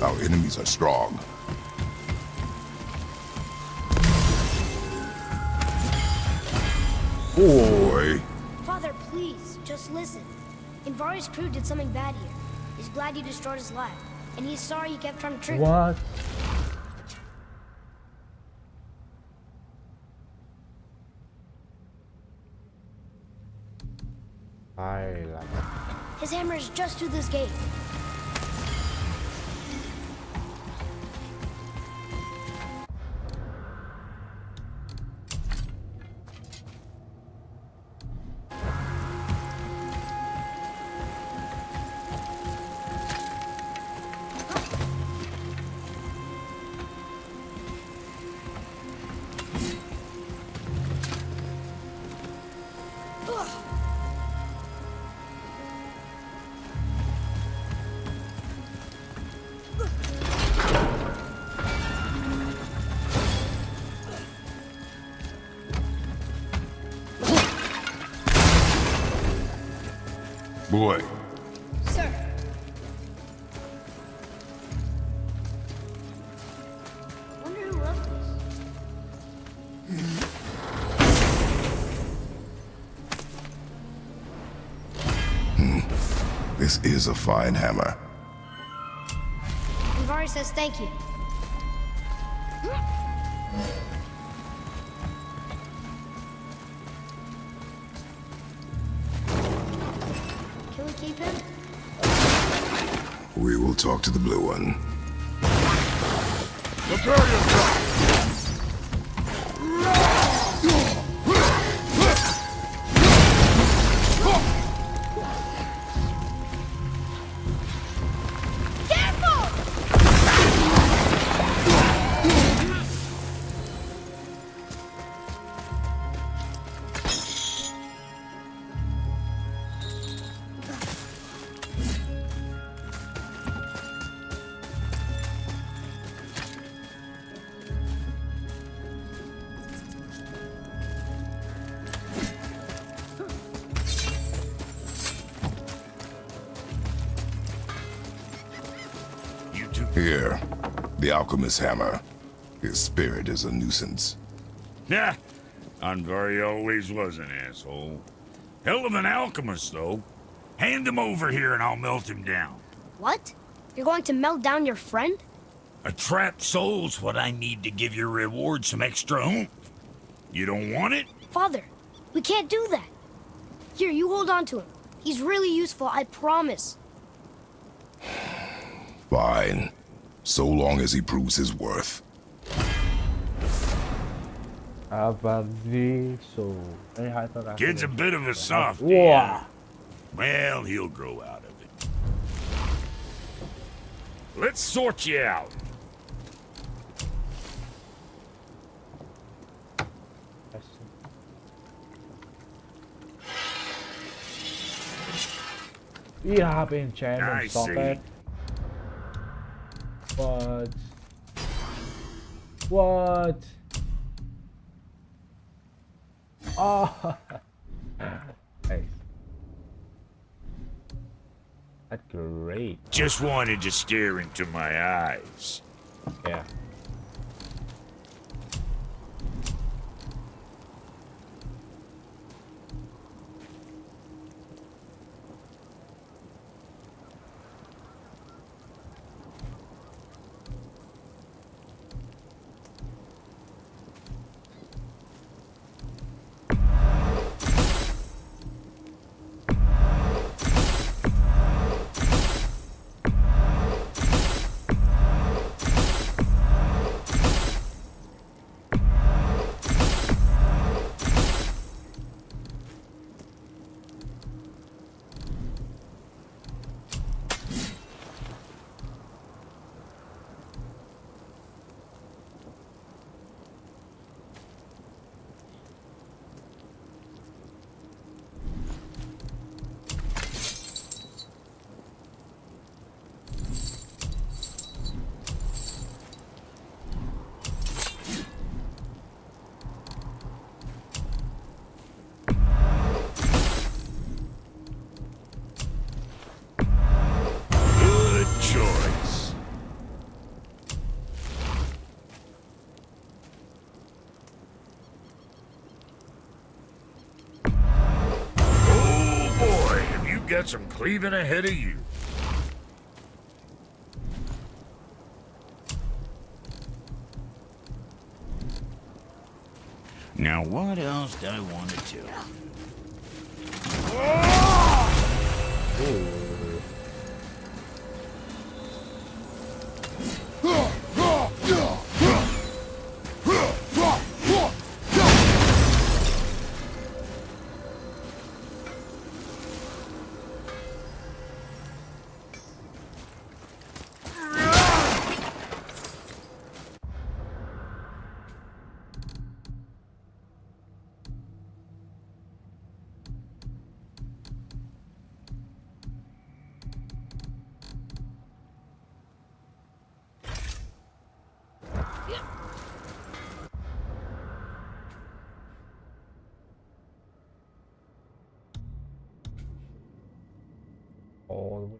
Our enemies are strong. Boy. Father, please, just listen. Invari's crew did something bad here. He's glad you destroyed his lab, and he's sorry you kept trying to trick him. What? I like it. His hammer is just through this gate. Boy. Sir. Wonder who wrote this. This is a fine hammer. Invari says thank you. Can we keep him? We will talk to the blue one. Prepare yourself! Here, the alchemist's hammer. His spirit is a nuisance. Yeah, Anvari always was an asshole. Hell of an alchemist, though. Hand him over here and I'll melt him down. What? You're going to melt down your friend? A trapped soul's what I need to give your reward some extra oomph. You don't want it? Father, we can't do that. Here, you hold on to him. He's really useful, I promise. Fine. So long as he proves his worth. Kid's a bit of a softie. Wow. Well, he'll grow out of it. Let's sort you out. We have enchantment I socket. What? Oh, nice. That's great. Just wanted to stare into my eyes. Yeah. got some cleaving ahead of you. Now, what else do I want to do? All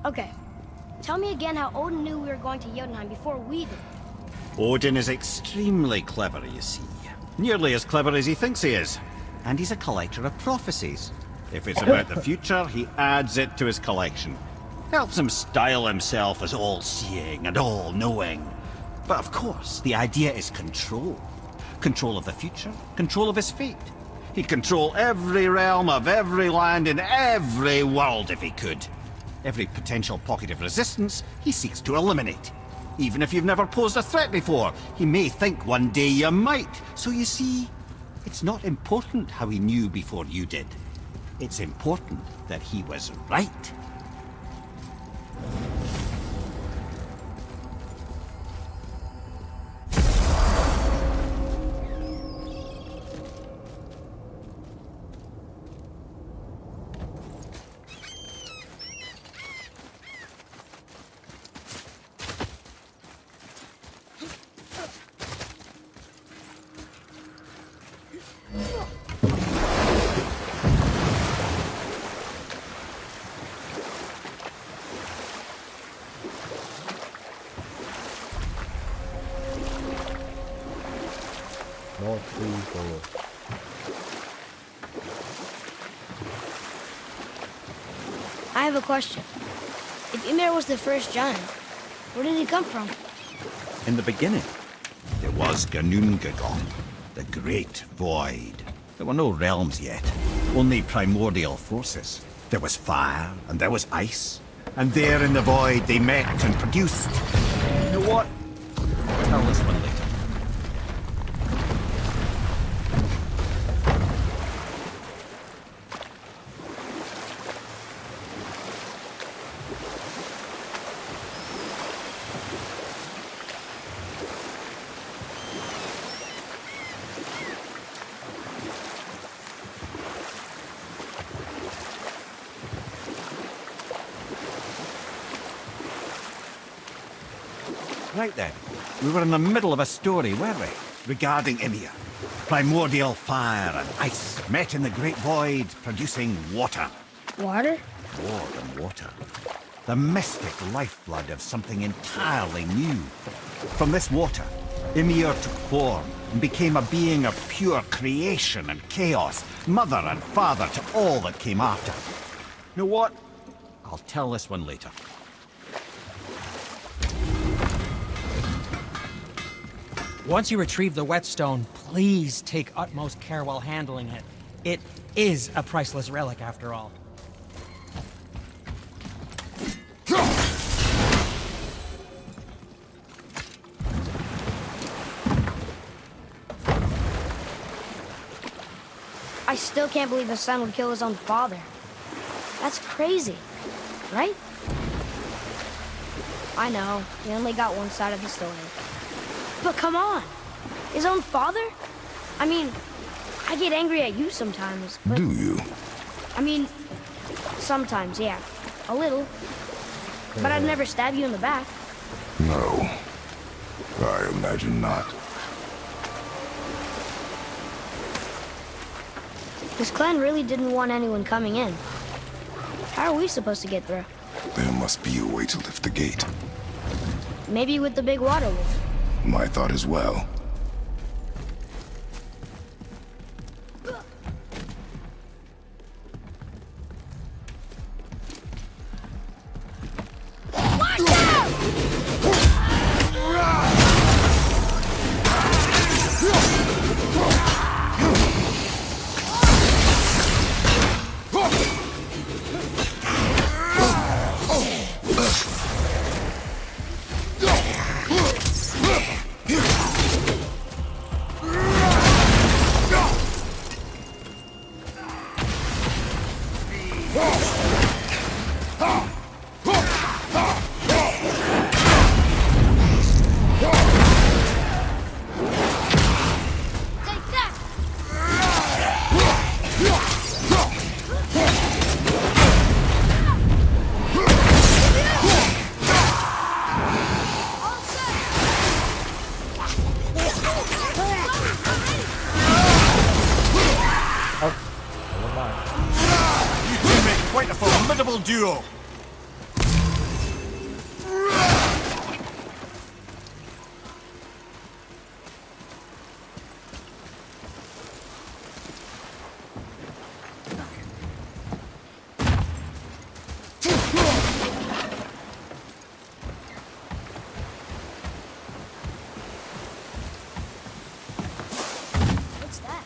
Okay. Tell me again how Odin knew we were going to Jotunheim before we did. Odin is extremely clever, you see. Nearly as clever as he thinks he is. And he's a collector of prophecies. If it's about the future, he adds it to his collection. Helps him style himself as all-seeing and all-knowing. But of course, the idea is control. Control of the future, control of his fate. He'd control every realm of every land in every world if he could. Every potential pocket of resistance, he seeks to eliminate. Even if you've never posed a threat before, he may think one day you might. So you see, it's not important how he knew before you did. It's important that he was right. North 3, 4. I have a question. If Ymir was the first giant, where did he come from? In the beginning, there was Ginnungagap, the Great Void. There were no realms yet, only primordial forces. There was fire, and there was ice. And there in the void, they met and produced... You know what? I'll tell this one later. Right then, we were in the middle of a story, weren't we? Regarding Ymir. Primordial fire and ice met in the Great Void, producing water. Water? More than water. The mystic lifeblood of something entirely new. From this water, Ymir took form and became a being of pure creation and chaos, mother and father to all that came after. You know what? I'll tell this one later. Once you retrieve the whetstone, please take utmost care while handling it. It is a priceless relic, after all. I still can't believe his son would kill his own father. That's crazy, right? I know, we only got one side of the story. But come on! His own father? I mean, I get angry at you sometimes, but... Do you? I mean, sometimes, yeah. A little. But I'd never stab you in the back. No. I imagine not. This clan really didn't want anyone coming in. How are we supposed to get through? There must be a way to lift the gate. Maybe with the big water wolf. My thought as well. You two make quite a formidable duo. What's that?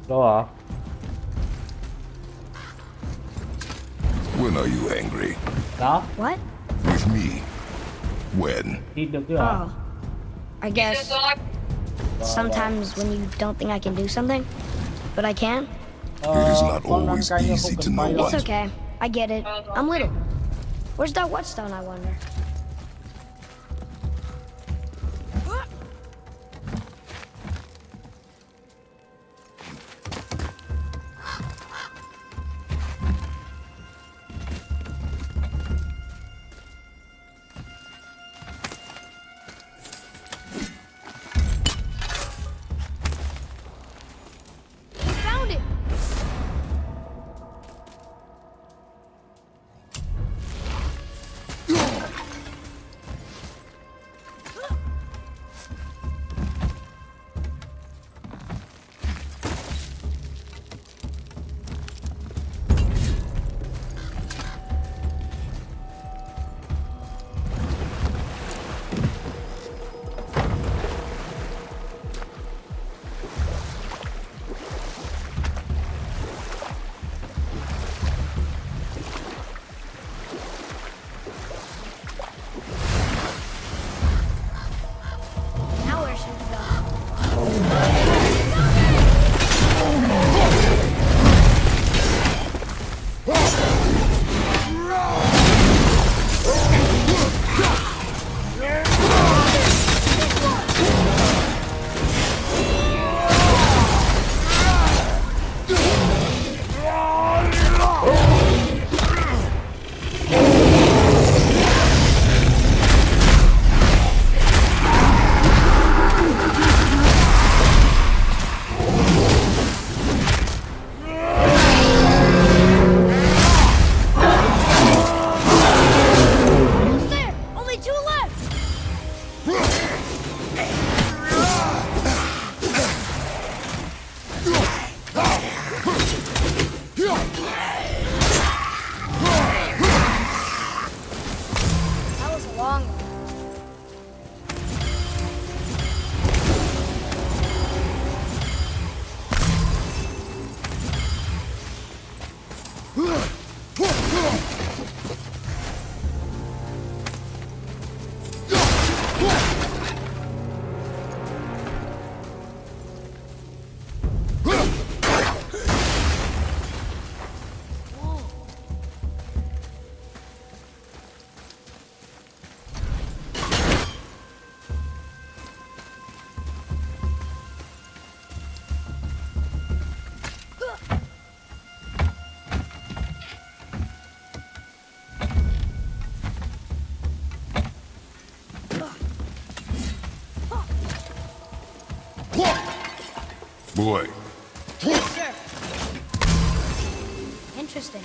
Đó When are you angry? đó What? With me. When? Hit được chưa hả? Oh. I guess sometimes when you don't think I can do something, but I can. It is not Con always ăn cay easy không to cần know bay It's what. okay. I get it. I'm little. Where's that whetstone, I wonder? Found it! Boy. Yes, sir. Interesting.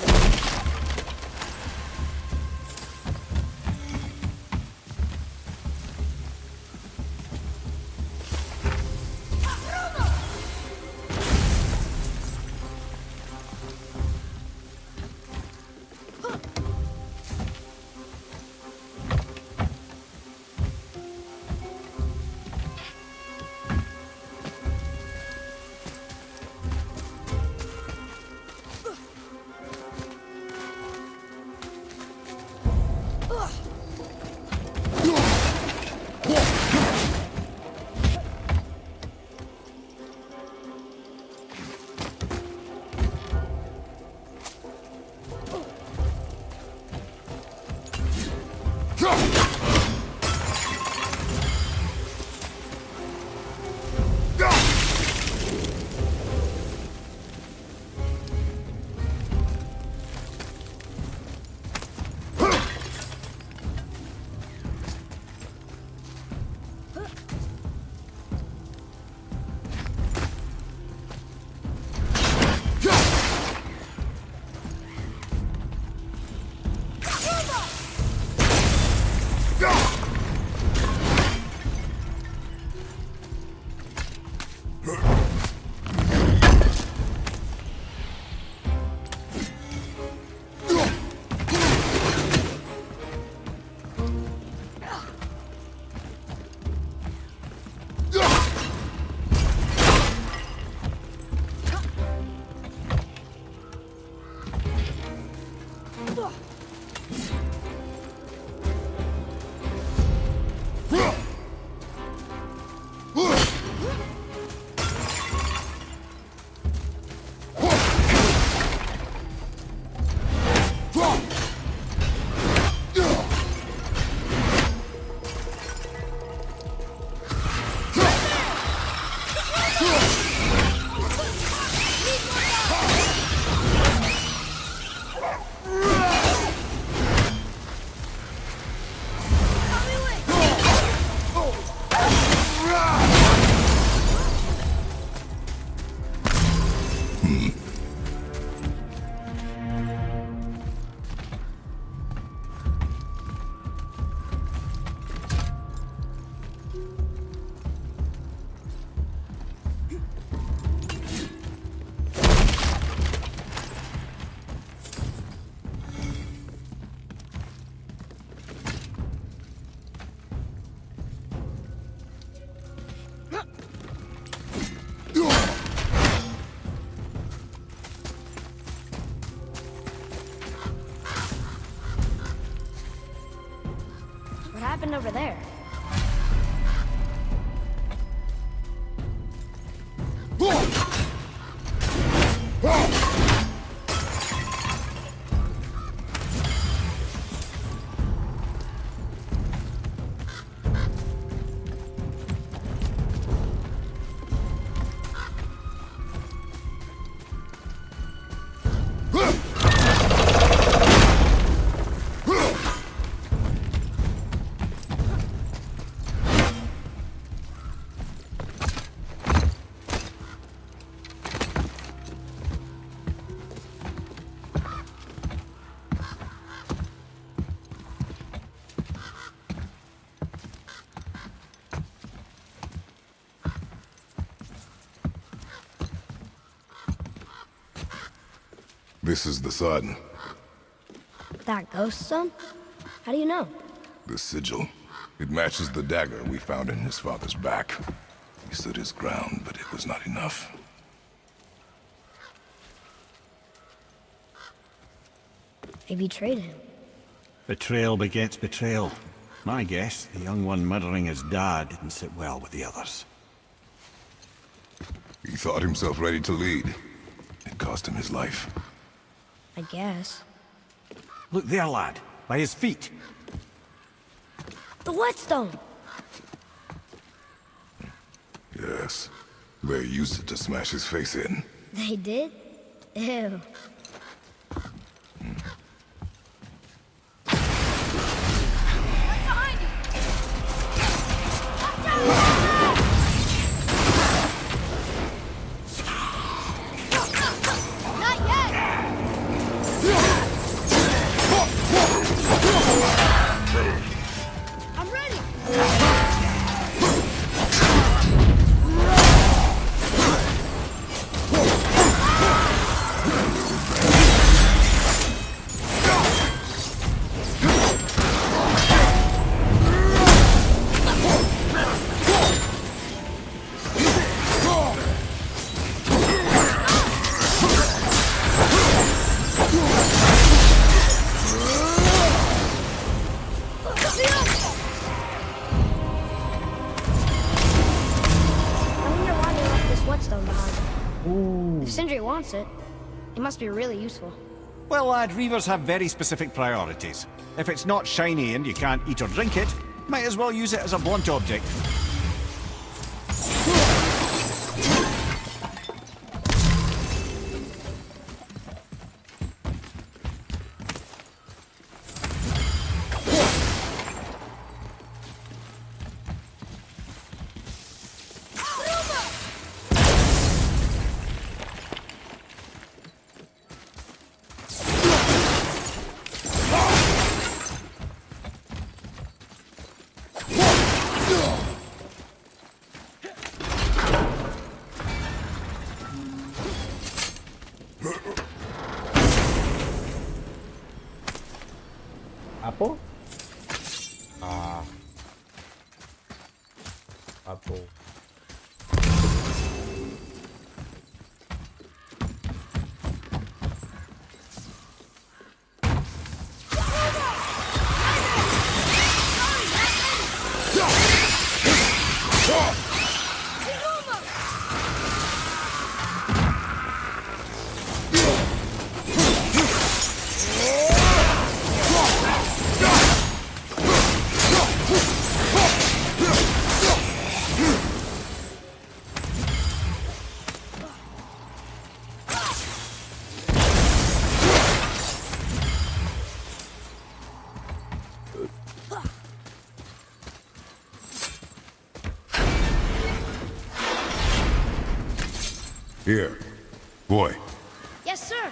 What happened over there? This is the sun. That ghost son? How do you know? The sigil. It matches the dagger we found in his father's back. He stood his ground, but it was not enough. They betrayed him. Betrayal begets betrayal. My guess, the young one murdering his dad didn't sit well with the others. He thought himself ready to lead. It cost him his life. I guess. Look there, lad. By his feet. The whetstone! Yes. They used it to smash his face in. They did? Ew. Sindri wants it, it must be really useful. Well, lad, reavers have very specific priorities. If it's not shiny and you can't eat or drink it, might as well use it as a blunt object. Apa? Apa? Here. Boy, Yes, sir.